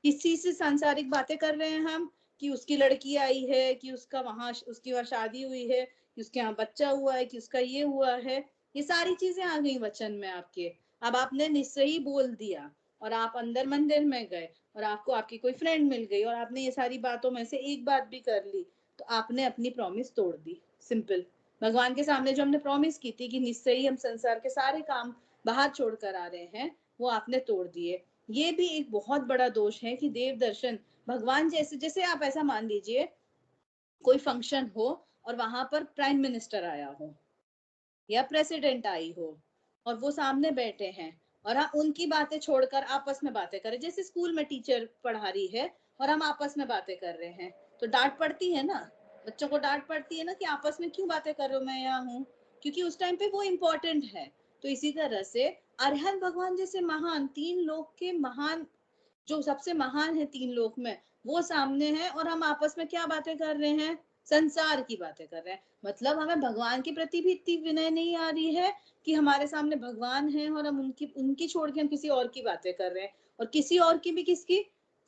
S1: किसी से सांसारिक बातें कर रहे हैं हम कि उसकी लड़की आई है, कि उसकी वहां शादी हुई है, कि उसके यहाँ बच्चा हुआ है, कि उसका ये हुआ है, ये सारी चीजें आ गई वचन में आपके। अब आपने निश्चय ही बोल दिया और आप अंदर मंदिर में गए और आपको आपकी कोई फ्रेंड मिल गई और आपने ये सारी बातों में से एक बात भी कर ली, तो आपने अपनी प्रॉमिस तोड़ दी। सिंपल। भगवान के सामने जो हमने प्रॉमिस की थी कि निश्चय ही हम संसार के सारे काम बाहर छोड़कर आ रहे हैं, वो आपने तोड़ दिए। ये भी एक बहुत बड़ा दोष है कि देव दर्शन भगवान जैसे, जैसे आप ऐसा मान लीजिए कोई फंक्शन हो और वहां पर प्राइम मिनिस्टर आया हो या प्रेसिडेंट आई हो और वो सामने बैठे हैं और हम उनकी बातें छोड़कर आपस में बातें करें, जैसे स्कूल में टीचर पढ़ा रही है और हम आपस में बातें कर रहे हैं, तो डांट पड़ती है ना, बच्चों को डांट पड़ती है ना कि आपस में क्यों बातें कर रहे हो, मैं यहाँ हूँ, क्योंकि उस टाइम पे वो इम्पोर्टेंट है। तो इसी तरह से अरहत भगवान जैसे महान, तीन लोक के महान, जो सबसे महान है तीन लोक में, वो सामने है और हम आपस में क्या बातें कर रहे हैं, संसार की बातें कर रहे हैं। मतलब हमें भगवान के प्रति भी इतनी विनय नहीं आ रही है कि हमारे सामने भगवान है और हम उनकी छोड़ के हम किसी और की बातें कर रहे हैं, और किसी और की भी किसकी,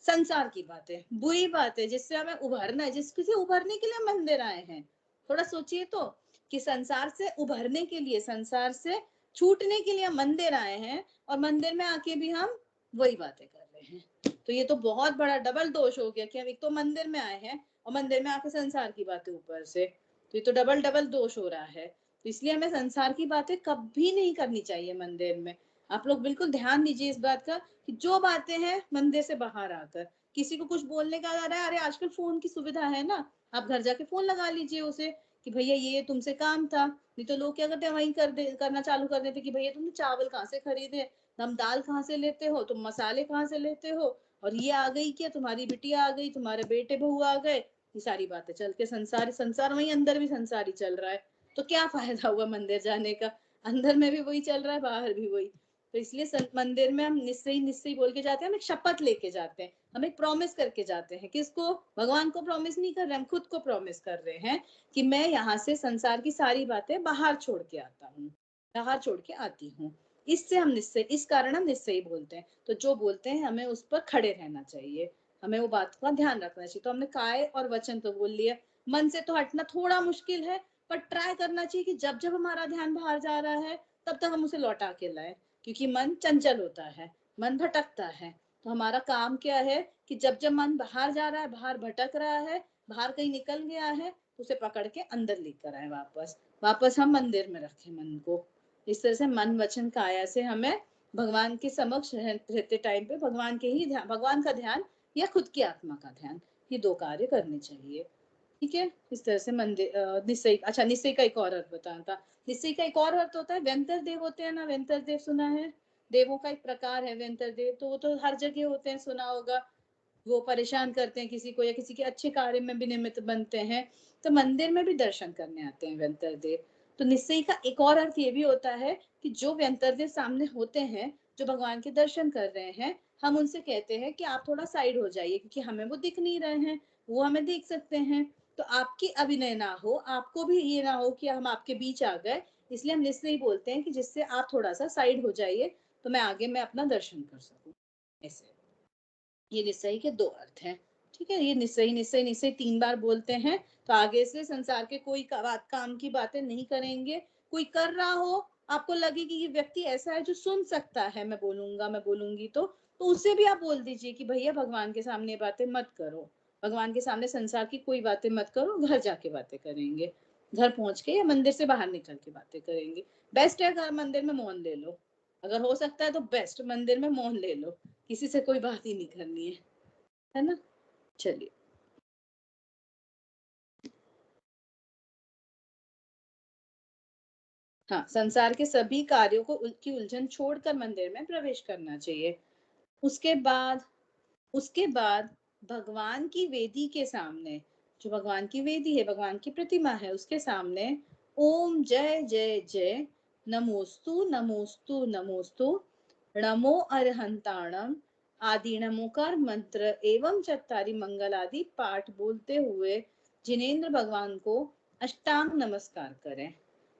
S1: संसार की बातें। बुरी बात है जिससे हमें उभरना है, जिससे उभरने के लिए हम मंदिर आए हैं। थोड़ा सोचिए तो कि संसार से उभरने के लिए, संसार से छूटने के लिए हम मंदिर आए हैं और मंदिर में आके भी हम वही बातें कर रहे हैं। तो ये तो बहुत बड़ा डबल दोष हो गया कि हम एक तो मंदिर में आए हैं और मंदिर में आके संसार की बातें ऊपर से, तो ये तो डबल दोष हो रहा है। तो इसलिए हमें संसार की बातें कभी नहीं करनी चाहिए मंदिर में। आप लोग बिल्कुल ध्यान दीजिए इस बात का कि जो बातें हैं मंदिर से बाहर आकर, किसी को कुछ बोलने का आ रहा है, अरे आजकल फोन की सुविधा है ना, आप घर जाके फोन लगा लीजिए उसे कि भैया ये तुमसे काम था। नहीं तो लोग क्या करते हैं, वहीं करना चालू कर देते कि भैया तुमने चावल कहाँ से खरीदे, हम दाल कहाँ से लेते हो, तुम मसाले कहाँ से लेते हो, और ये आ गई क्या, तुम्हारी बिटिया आ गई, तुम्हारे बेटे बहू आ गए, ये सारी बातें चल के संसार वहीं अंदर भी संसार ही चल रहा है। तो क्या फायदा हुआ मंदिर जाने का, अंदर में भी वही चल रहा है, बाहर भी वही। तो इसलिए मंदिर में हम निश्चय बोल के जाते हैं, हम एक शपथ लेके जाते हैं, हम एक प्रॉमिस करके जाते हैं। किसको, भगवान को प्रॉमिस नहीं कर रहे, हम खुद को प्रॉमिस कर रहे हैं कि मैं यहाँ से संसार की सारी बातें बाहर छोड़ के आता हूँ, बाहर छोड़ के आती हूँ। इससे हम निश्चय, इस कारण हम निश्चय बोलते हैं। तो जो बोलते हैं हमें उस पर खड़े रहना चाहिए, हमें वो बात का ध्यान रखना चाहिए। तो हमने काय और वचन तो बोल लिया, मन से तो हटना थोड़ा मुश्किल है, पर ट्राई करना चाहिए कि जब जब हमारा ध्यान बाहर जा रहा है तब तक हम उसे लौटा के लाए, क्योंकि मन चंचल होता है, मन भटकता है। तो हमारा काम क्या है कि जब जब मन बाहर जा रहा है, बाहर भटक रहा है, बाहर कहीं निकल गया है, तो उसे पकड़ के अंदर लेकर आए, वापस हम मंदिर में रखें मन को। इस तरह से मन वचन काया से हमें भगवान के समक्ष रहते टाइम पे भगवान के ही ध्यान, भगवान का ध्यान या खुद की आत्मा का ध्यान, ये दो कार्य करने चाहिए। ठीक है, इस तरह से मंदिर निश्चय। अच्छा, निश्चय का एक और अर्थ बताना था। निश्चय का एक और अर्थ होता है, व्यंतर देव होते हैं ना, व्यंतर देव सुना है, देवों का एक प्रकार है व्यंतर देव, तो वो तो हर जगह होते हैं, सुना होगा। वो परेशान करते हैं किसी को या किसी के अच्छे कार्य में भी निमित्त बनते हैं, तो मंदिर में भी दर्शन करने आते हैं व्यंतर देव। तो निश्चय का एक और अर्थ ये भी होता है कि जो व्यंतर देव सामने होते हैं, जो भगवान के दर्शन कर रहे हैं, हम उनसे कहते हैं कि आप थोड़ा साइड हो जाइए, क्योंकि हमें वो दिख नहीं रहे हैं, वो हमें देख सकते हैं। तो आपकी अभिनय ना हो, आपको भी ये ना हो कि हम आपके बीच आ गए, इसलिए हम निश्चय बोलते हैं कि जिससे आप थोड़ा सा साइड हो जाइए तो मैं आगे मैं अपना दर्शन कर सकूं। ऐसे ये निश्चय के दो अर्थ हैं। ठीक है, ये निश्चय 3 बार बोलते हैं। तो आगे से संसार के कोई काम की बातें नहीं करेंगे। कोई कर रहा हो, आपको लगे कि ये व्यक्ति ऐसा है जो सुन सकता है, मैं बोलूंगा, मैं बोलूंगी, तो उसे भी आप बोल दीजिए कि भैया भगवान के सामने बातें मत करो, भगवान के सामने संसार की कोई बातें मत करो, घर जाके बातें करेंगे, घर पहुंच के या मंदिर से बाहर निकल के बातें करेंगे। बेस्ट है घर मंदिर में मौन ले लो, अगर हो सकता है तो बेस्ट मंदिर में मौन ले लो, किसी से कोई बात ही नहीं करनी है ना। चलिए, हाँ, संसार के सभी कार्यों को की उलझन छोड़कर मंदिर में प्रवेश करना चाहिए। उसके बाद भगवान की वेदी के सामने, जो भगवान की वेदी है, भगवान की प्रतिमा है, उसके सामने ओम जय जय जय नमोस्तु नमोस्तु नमोस्तु नमो अरहंताणम आदि नमोकार मंत्र एवं चत्तारी मंगल आदि पाठ बोलते हुए जिनेन्द्र भगवान को अष्टांग नमस्कार करें।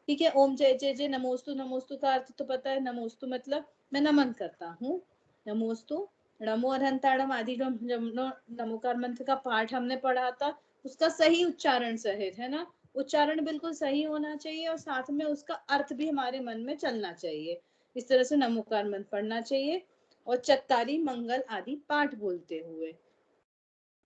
S1: ठीक है, ओम जय जय जय नमोस्तु का अर्थ तो पता है, नमोस्तु मतलब मैं नमन करता हूँ, नमोस्तु नमो अरहंताणम आदि नमोकार मंत्र का पाठ हमने पढ़ा था, उसका सही उच्चारण सहित है ना, उच्चारण बिल्कुल सही होना चाहिए और साथ में उसका अर्थ भी हमारे मन में चलना चाहिए। इस तरह से नमोकार मंत्र पढ़ना चाहिए और चत्तारी मंगल आदि पाठ बोलते हुए।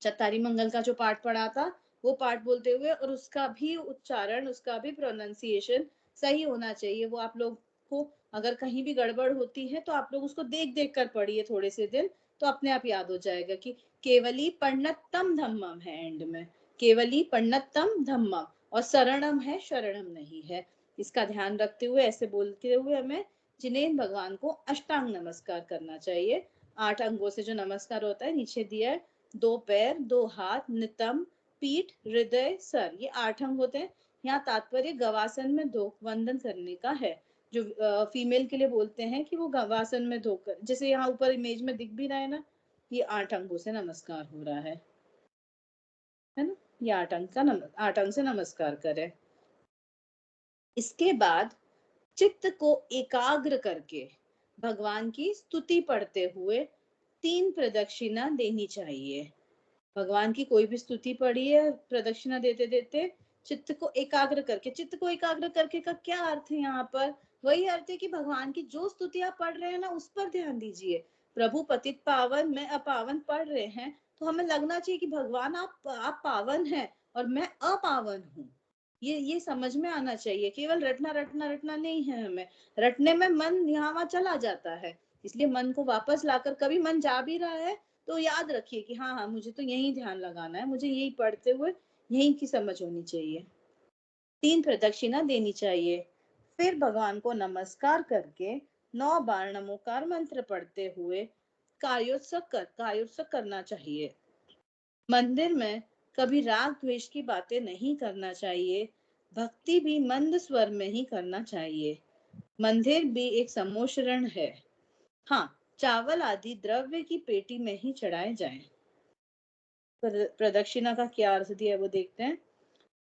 S1: चत्तारी मंगल का जो पाठ पढ़ा था वो पाठ बोलते हुए, और उसका भी उच्चारण, उसका भी प्रोनाउंसिएशन सही होना चाहिए। वो आप लोग को अगर कहीं भी गड़बड़ होती है तो आप लोग उसको देख देख कर पढ़िए थोड़े से दिन, तो अपने आप याद हो जाएगा कि केवली पण्णतम धम्मम है एंड में, केवली पण्णतम धम्मम, और शरणम है, शरणम नहीं है। इसका ध्यान रखते हुए, ऐसे बोलते हुए हमें जिनेन्द्र भगवान को अष्टांग नमस्कार करना चाहिए। 8 अंगों से जो नमस्कार होता है, नीचे दिया है 2 पैर, 2 हाथ, नितंब, पीठ, हृदय, सर, ये 8 अंग होते हैं। यहाँ तात्पर्य गवासन में धो वंदन करने का है। जो फीमेल के लिए बोलते हैं कि वो गवासन में धोकर, जैसे यहाँ ऊपर इमेज में दिख भी रहा है ना, ये 8 अंगों से नमस्कार हो रहा है ना, ये 8 अंग से नमस्कार करें। इसके बाद चित्त को एकाग्र करके भगवान की स्तुति पढ़ते हुए 3 प्रदक्षिणा देनी चाहिए। भगवान की कोई भी स्तुति पढ़ी है, प्रदक्षिणा देते देते चित्त को एकाग्र करके, चित्त को एकाग्र करके का क्या अर्थ है यहाँ पर? वही अर्थ है कि भगवान की जो स्तुति आप पढ़ रहे हैं ना, उस पर ध्यान दीजिए। प्रभु पतित पावन, मैं अपावन पढ़ रहे हैं, तो हमें लगना चाहिए कि भगवान आप पावन हैं और मैं अपावन हूँ। ये समझ में आना चाहिए। केवल रटना रटना रटना नहीं है हमें, रटने में मन यहाँ वहां चला जाता है। इसलिए मन को वापस लाकर, कभी मन जा भी रहा है तो याद रखिए कि हाँ हाँ, मुझे तो यही ध्यान लगाना है, मुझे यही पढ़ते हुए यही की समझ होनी चाहिए। 3 प्रदक्षिणा देनी चाहिए। फिर भगवान को नमस्कार करके 9 बार नमोकार मंत्र पढ़ते हुए कायोत्सव करना चाहिए। मंदिर में कभी राग द्वेष की बातें नहीं करना चाहिए। भक्ति भी मंद स्वर में ही करना चाहिए। मंदिर भी एक सम्मोचन है। हाँ, चावल आदि द्रव्य की पेटी में ही चढ़ाए जाएं। प्रदक्षिणा का क्या अर्थ दिया है वो देखते हैं।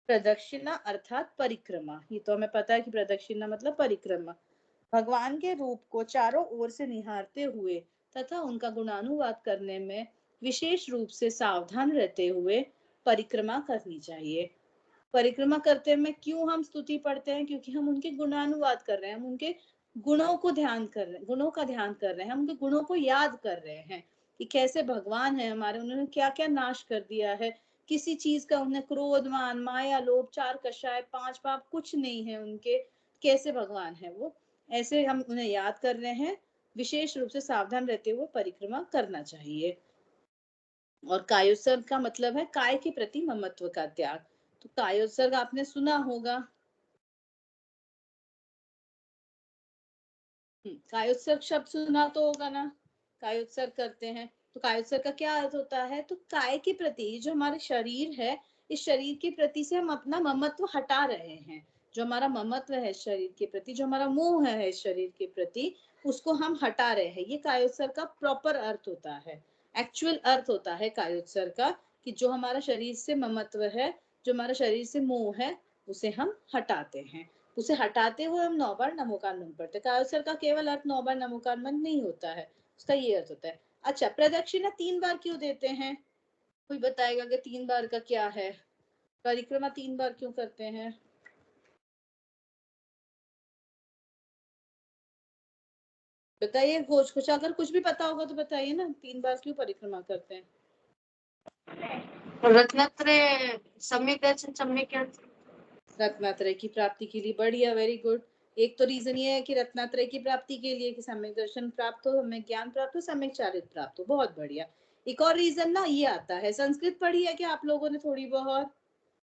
S1: प्रदक्षिणा अर्थात परिक्रमा। ये तो हमें पता है कि प्रदक्षिणा मतलब परिक्रमा। भगवान के रूप को चारों ओर से निहारते हुए तथा उनका गुणानुवाद करने में विशेष रूप से सावधान रहते हुए परिक्रमा करनी चाहिए। परिक्रमा करते में क्यों हम स्तुति पढ़ते हैं? क्योंकि हम उनके गुणानुवाद कर रहे हैं, हम उनके गुणों को ध्यान कर रहे हैं, गुणों का ध्यान कर रहे हैं, हम उनके गुणों को याद कर रहे हैं कि कैसे भगवान है हमारे, उन्होंने क्या क्या नाश कर दिया है, किसी चीज का उन्हें क्रोध, मान, माया, लोभ, 4 कषाय, 5 पाप कुछ नहीं है उनके, कैसे भगवान है वो, ऐसे हम उन्हें याद कर रहे हैं। विशेष रूप से सावधान रहते हुए परिक्रमा करना चाहिए। और कायोत्सर्ग का मतलब है काय के प्रति ममत्व का त्याग। तो कायोत्सर्ग आपने सुना होगा। कायोत्सर्ग शब्द सुना तो होगा ना, कायोत्सर्ग करते हैं तो कायोत्सर्ग का क्या अर्थ होता है? तो काय के प्रति, जो हमारे शरीर है, इस शरीर के प्रति से हम अपना ममत्व हटा रहे हैं। जो हमारा ममत्व है शरीर के प्रति, जो हमारा मोह है इस शरीर के प्रति, उसको हम हटा रहे हैं। ये कायोत्सर्ग का प्रॉपर अर्थ होता है, एक्चुअल अर्थ होता है कायोत्सर्ग का, कि जो हमारा शरीर से ममत्व है, जो हमारा शरीर से मोह है, उसे हम हटाते हैं। उसे हटाते हुए हम 9 बार नमोकार मंत्र पढ़ते हैं। कायोत्सर्ग का केवल अर्थ 9 बार नमोकार मंत्र नहीं होता है, उसका ये अर्थ होता है। अच्छा, प्रदक्षिणा 3 बार क्यों देते हैं? कोई बताएगा कि 3 बार का क्या है? परिक्रमा 3 बार क्यों करते हैं? बताइए, कुछ अगर कुछ भी पता होगा तो बताइए ना, 3 बार क्यों परिक्रमा करते हैं?
S4: रत्नत्रय सम्यक दर्शन, सम्यक
S1: रत्नात्रय की प्राप्ति के लिए। बढ़िया, वेरी गुड। एक तो रीजन ये है कि रत्नात्रय की प्राप्ति के लिए, कि सम्यक दर्शन प्राप्त हो, हमें ज्ञान प्राप्त हो, सम्यक चारित्र प्राप्त हो। बहुत बढ़िया। एक और रीजन ना ये आता है, संस्कृत पढ़ी है क्या आप लोगों ने थोड़ी बहुत?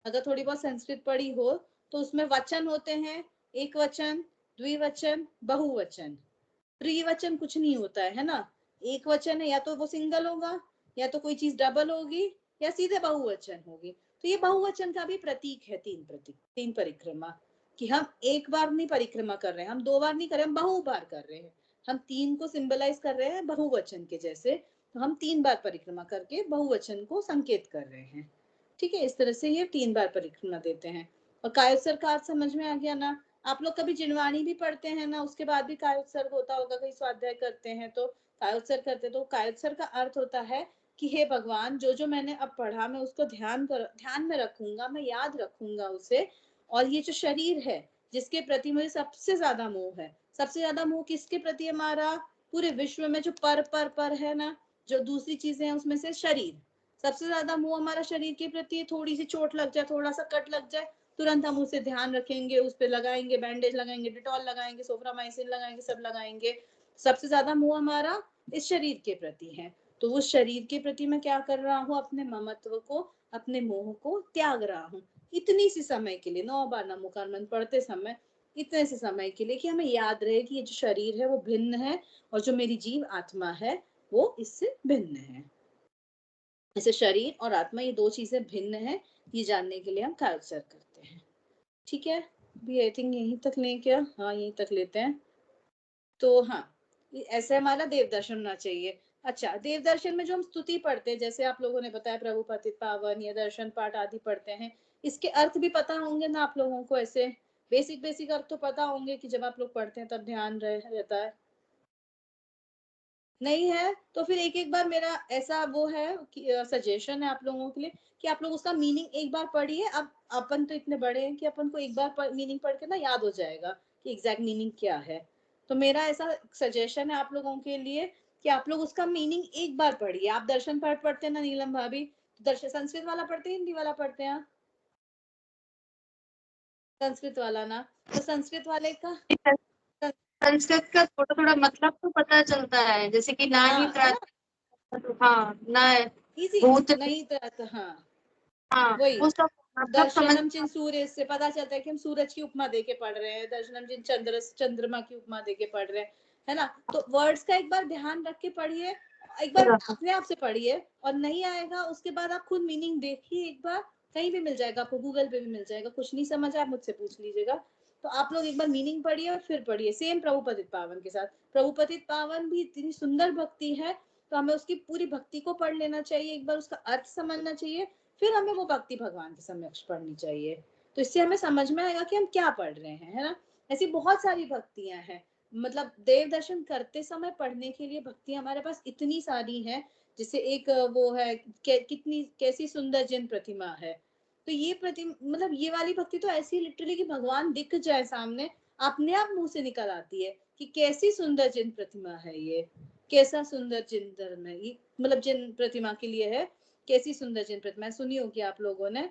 S1: अगर थोड़ी बहुत संस्कृत पढ़ी हो तो उसमें वचन होते हैं, एक वचन, द्विवचन, बहुवचन। त्रिवचन कुछ नहीं होता है ना। एक वचन है, या तो वो सिंगल होगा, या तो कोई चीज डबल होगी, या सीधे बहुवचन होगी। तो ये बहुवचन का भी प्रतीक है 3 परिक्रमा, कि हम एक बार नहीं परिक्रमा कर रहे हैं, हम 2 बार नहीं कर रहे, हम बहु बार कर रहे हैं। हम 3 को सिंबलाइज कर रहे हैं बहुवचन के जैसे, तो हम 3 बार परिक्रमा करके बहुवचन को संकेत कर रहे हैं। ठीक है, इस तरह से ये 3 बार परिक्रमा देते हैं। और कायोत्सर्ग का अर्थ समझ में आ गया ना? आप लोग कभी जिनवाणी भी पढ़ते हैं ना, उसके बाद भी कायोत्सर्ग होता होगा, कहीं स्वाध्याय करते हैं तो कायोत्सर्ग करते, तो कायोत्सर्ग का अर्थ होता है कि हे भगवान, जो जो मैंने अब पढ़ा मैं उसको ध्यान में रखूंगा, मैं याद रखूंगा उसे। और ये जो शरीर है जिसके प्रति मुझे सबसे ज्यादा मोह है, सबसे ज्यादा मोह किसके प्रति हमारा? पूरे विश्व में जो पर है ना, जो दूसरी चीजें हैं उसमें से शरीर, सबसे ज्यादा मोह हमारा शरीर के प्रति है। थोड़ी सी चोट लग जाए, थोड़ा सा कट लग जाए, तुरंत हम उसे ध्यान रखेंगे, उस पे लगाएंगे, बैंडेज लगाएंगे, डिटॉल लगाएंगे, सोफ्रामाइसिन लगाएंगे, सब लगाएंगे। सबसे ज्यादा मोह हमारा इस शरीर के प्रति है। तो उस शरीर के प्रति मैं क्या कर रहा हूँ, अपने ममत्व को, अपने मोह को त्याग रहा हूँ इतनी सी समय के लिए। 9 बार नमोकार मंत्र पढ़ते समय इतने से समय के लिए कि हमें याद रहे कि ये जो शरीर है वो भिन्न है और जो मेरी जीव आत्मा है वो इससे भिन्न है। ऐसे शरीर और आत्मा ये दो चीजें भिन्न है, ये जानने के लिए हम कालक्षेप करते हैं। ठीक है, भी आई थिंक यहीं तक लें क्या? हाँ यहीं तक लेते हैं। तो हाँ, ऐसे हमारा देव दर्शन होना चाहिए। अच्छा, देव दर्शन में जो हम स्तुति पढ़ते हैं, जैसे आप लोगों ने बताया प्रभु पतित पावन या दर्शन पाठ आदि पढ़ते हैं, इसके अर्थ भी पता होंगे ना आप लोगों को? ऐसे बेसिक अर्थ तो पता होंगे कि जब आप लोग पढ़ते हैं तब ध्यान रहता है। नहीं है तो फिर एक बार मेरा ऐसा वो है कि सजेशन है आप लोगों के लिए कि आप लोग उसका मीनिंग एक बार पढ़िए। अब अपन तो इतने बड़े हैं कि अपन को एक बार मीनिंग पढ़ के ना याद हो जाएगा कि एग्जैक्ट मीनिंग क्या है। तो मेरा ऐसा सजेशन है आप लोगों के लिए कि आप लोग उसका मीनिंग एक बार पढ़िए। आप दर्शन पाठ पढ़ते हैं ना नीलम भाभी, तो दर्शन संस्कृत वाला पढ़ते हैं, हिंदी वाला पढ़ते हैं? संस्कृत वाला ना, तो संस्कृत वाले का
S4: संस्कृत का थोड़ा थोड़ा मतलब तो पता चलता है, जैसे कि ना ही हाँ ना
S1: इजी
S4: भूत,
S1: नहीं तो हाँ
S4: हाँ
S1: वही
S4: वो सब मतलब समझ।
S1: दर्शनम चिन सूर्य से पता चलता है कि हम सूरज की उपमा देके पढ़ रहे हैं, दर्शनम चिन चंद्रमा की उपमा देके पढ़ रहे हैं, है ना? तो वर्ड्स का एक बार ध्यान रख के पढ़िए, एक बार अपने आप से पढ़िए, और नहीं आएगा उसके बाद आप खुद मीनिंग देखिए एक बार, कहीं भी मिल जाएगा आपको, गूगल पे भी मिल जाएगा। कुछ नहीं समझ आप मुझसे पूछ लीजिएगा। तो आप लोग एक बार मीनिंग पढ़िए और फिर पढ़िए। सेम प्रभुपतित पावन के साथ, प्रभुपतित पावन भी इतनी सुंदर भक्ति है, तो हमें उसकी पूरी भक्ति को पढ़ लेना चाहिए, एक बार उसका अर्थ समझना चाहिए, फिर हमें वो भक्ति भगवान के समक्ष पढ़नी चाहिए। तो इससे हमें समझ में आएगा कि हम क्या पढ़ रहे हैं, है ना? ऐसी बहुत सारी भक्तियां हैं, मतलब देव दर्शन करते समय पढ़ने के लिए भक्ति हमारे पास इतनी सारी है। जैसे एक वो है कितनी कैसी सुंदर जिन प्रतिमा है, तो ये प्रतिमा मतलब ये वाली भक्ति तो ऐसी लिटरली कि भगवान दिख जाए सामने, अपने आप मुंह से निकल आती है कि कैसी सुंदर जिन प्रतिमा है ये, कैसा सुंदर जिन धर्म है ये, मतलब जिन प्रतिमा के लिए है, कैसी सुंदर जिन प्रतिमा सुनी होगी आप लोगों ने।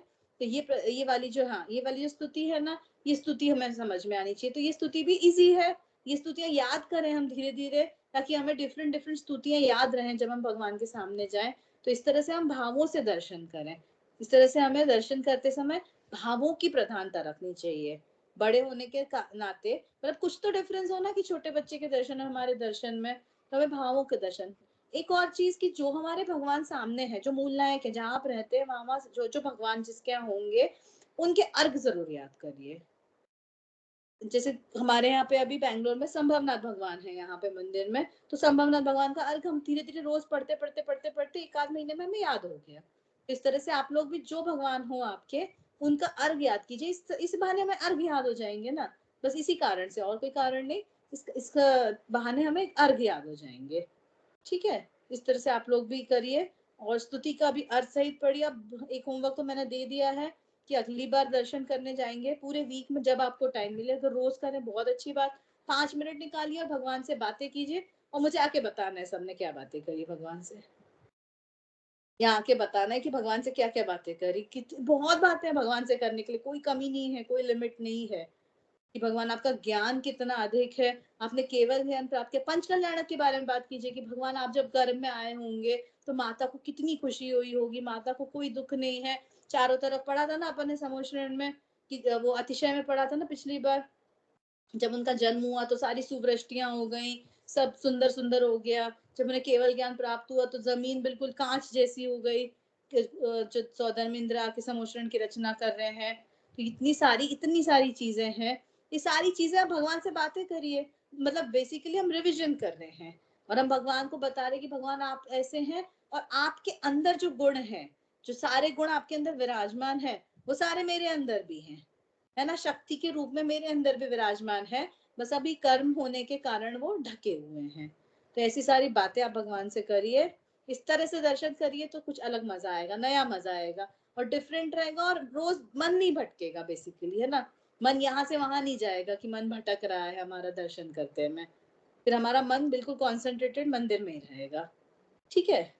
S1: तो ये वाली जो, हाँ ये वाली जो स्तुति है ना, ये स्तुति हमें समझ में आनी चाहिए। तो ये स्तुति भी इजी है, ये स्तुतियां याद करें हम धीरे धीरे, ताकि हमें डिफरेंट स्तुतियां याद रहें जब हम भगवान के सामने जाएं। तो इस तरह से हम भावों से दर्शन करें, इस तरह से हमें दर्शन करते समय भावों की प्रधानता रखनी चाहिए। बड़े होने के नाते मतलब कुछ तो डिफरेंस हो ना कि छोटे बच्चे के दर्शन और हमारे दर्शन में, तो हमें भावों के दर्शन। एक और चीज कि जो हमारे भगवान सामने है, जो मूल नायक है, जहाँ आप रहते हैं वहां जो जो भगवान जिसके यहाँ होंगे, उनके अर्घ जरूर याद करिए। जैसे हमारे यहाँ पे अभी बैंगलोर में संभवनाथ भगवान है यहाँ पे मंदिर में, तो संभवनाथ भगवान का अर्घ हम धीरे धीरे रोज पढ़ते एक आध महीने में हमें याद हो गया। इस तरह से आप लोग भी जो भगवान हो आपके, उनका अर्घ याद कीजिए। इस बहाने हमें अर्घ याद हो जाएंगे ना, बस इसी कारण से, और कोई कारण नहीं, इसका बहाने हमें अर्घ याद हो जाएंगे। ठीक है, इस तरह से आप लोग भी करिए, और स्तुति का भी अर्थ सहित पढ़िए। अब एक होमवर्क तो मैंने दे दिया है कि अगली बार दर्शन करने जाएंगे पूरे वीक में, जब आपको टाइम मिले तो रोज करें, बहुत अच्छी बात। 5 मिनट निकालिए और भगवान से बातें कीजिए, और मुझे आके बताना है सबने क्या बातें करी भगवान से। यहाँ आके बताना है कि भगवान से क्या क्या बातें करी। बहुत बातें हैं भगवान से करने के लिए, कोई कमी नहीं है, कोई लिमिट नहीं है कि भगवान आपका ज्ञान कितना अधिक है, आपने केवल ज्ञान प्राप्त किया। पंच कल्याणक के बारे में बात कीजिए कि भगवान आप जब गर्भ में आए होंगे तो माता को कितनी खुशी हुई होगी, माता को कोई दुख नहीं है, चारों तरफ पढ़ा था ना अपन ने समोश्रण में, कि वो अतिशय में पढ़ा था ना पिछली बार, जब उनका जन्म हुआ तो सारी सुवृष्टियां हो गई, सब सुंदर सुंदर हो गया। जब उन्हें केवल ज्ञान प्राप्त हुआ तो जमीन बिल्कुल कांच जैसी हो गई। जो सौधर्म इंद्र के समोश्रण की रचना कर रहे हैं, तो इतनी सारी चीजें हैं। ये सारी चीजें आप भगवान से बातें करिए, मतलब बेसिकली हम रिविजन कर रहे हैं, और हम भगवान को बता रहे कि भगवान आप ऐसे हैं, और आपके अंदर जो गुण है, जो सारे गुण आपके अंदर विराजमान है, वो सारे मेरे अंदर भी हैं, है ना? शक्ति के रूप में मेरे अंदर भी विराजमान है, बस अभी कर्म होने के कारण वो ढके हुए हैं। तो ऐसी सारी बातें आप भगवान से करिए, इस तरह से दर्शन करिए, तो कुछ अलग मजा आएगा, नया मजा आएगा, और डिफरेंट रहेगा, और रोज मन नहीं भटकेगा बेसिकली, है ना? मन यहाँ से वहां नहीं जाएगा कि मन भटक रहा है हमारा दर्शन करते में। फिर हमारा मन बिल्कुल कॉन्सेंट्रेटेड मंदिर में ही रहेगा। ठीक है,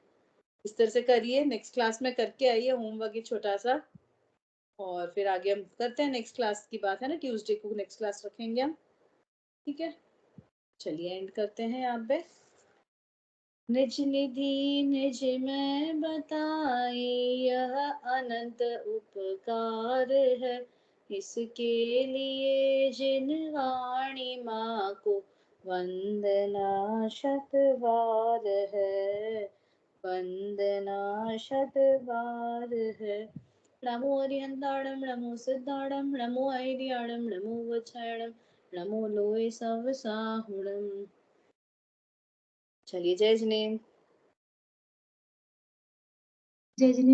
S1: इस तरह से करिए, नेक्स्ट क्लास में करके आइए होमवर्क ये छोटा सा, और फिर आगे हम करते हैं नेक्स्ट क्लास की बात, है ना, ट्यूसडे को नेक्स्ट क्लास रखेंगे हम। ठीक है, चलिए एंड करते हैं यहाँ पे। निज निधि निज में बताई यह अनंत उपकार है, इसके लिए जिन वाणी माँ को वंदना शत बार है, वंदना शत बार है। नमो अरिहंताणम नमो सिद्धाणम नमो ऐरियाणम नमो वच्छायणम नमो लोय सव साहुणम। चलिए, जय जिनेन्द्र।
S2: जय जिनेन्द्र।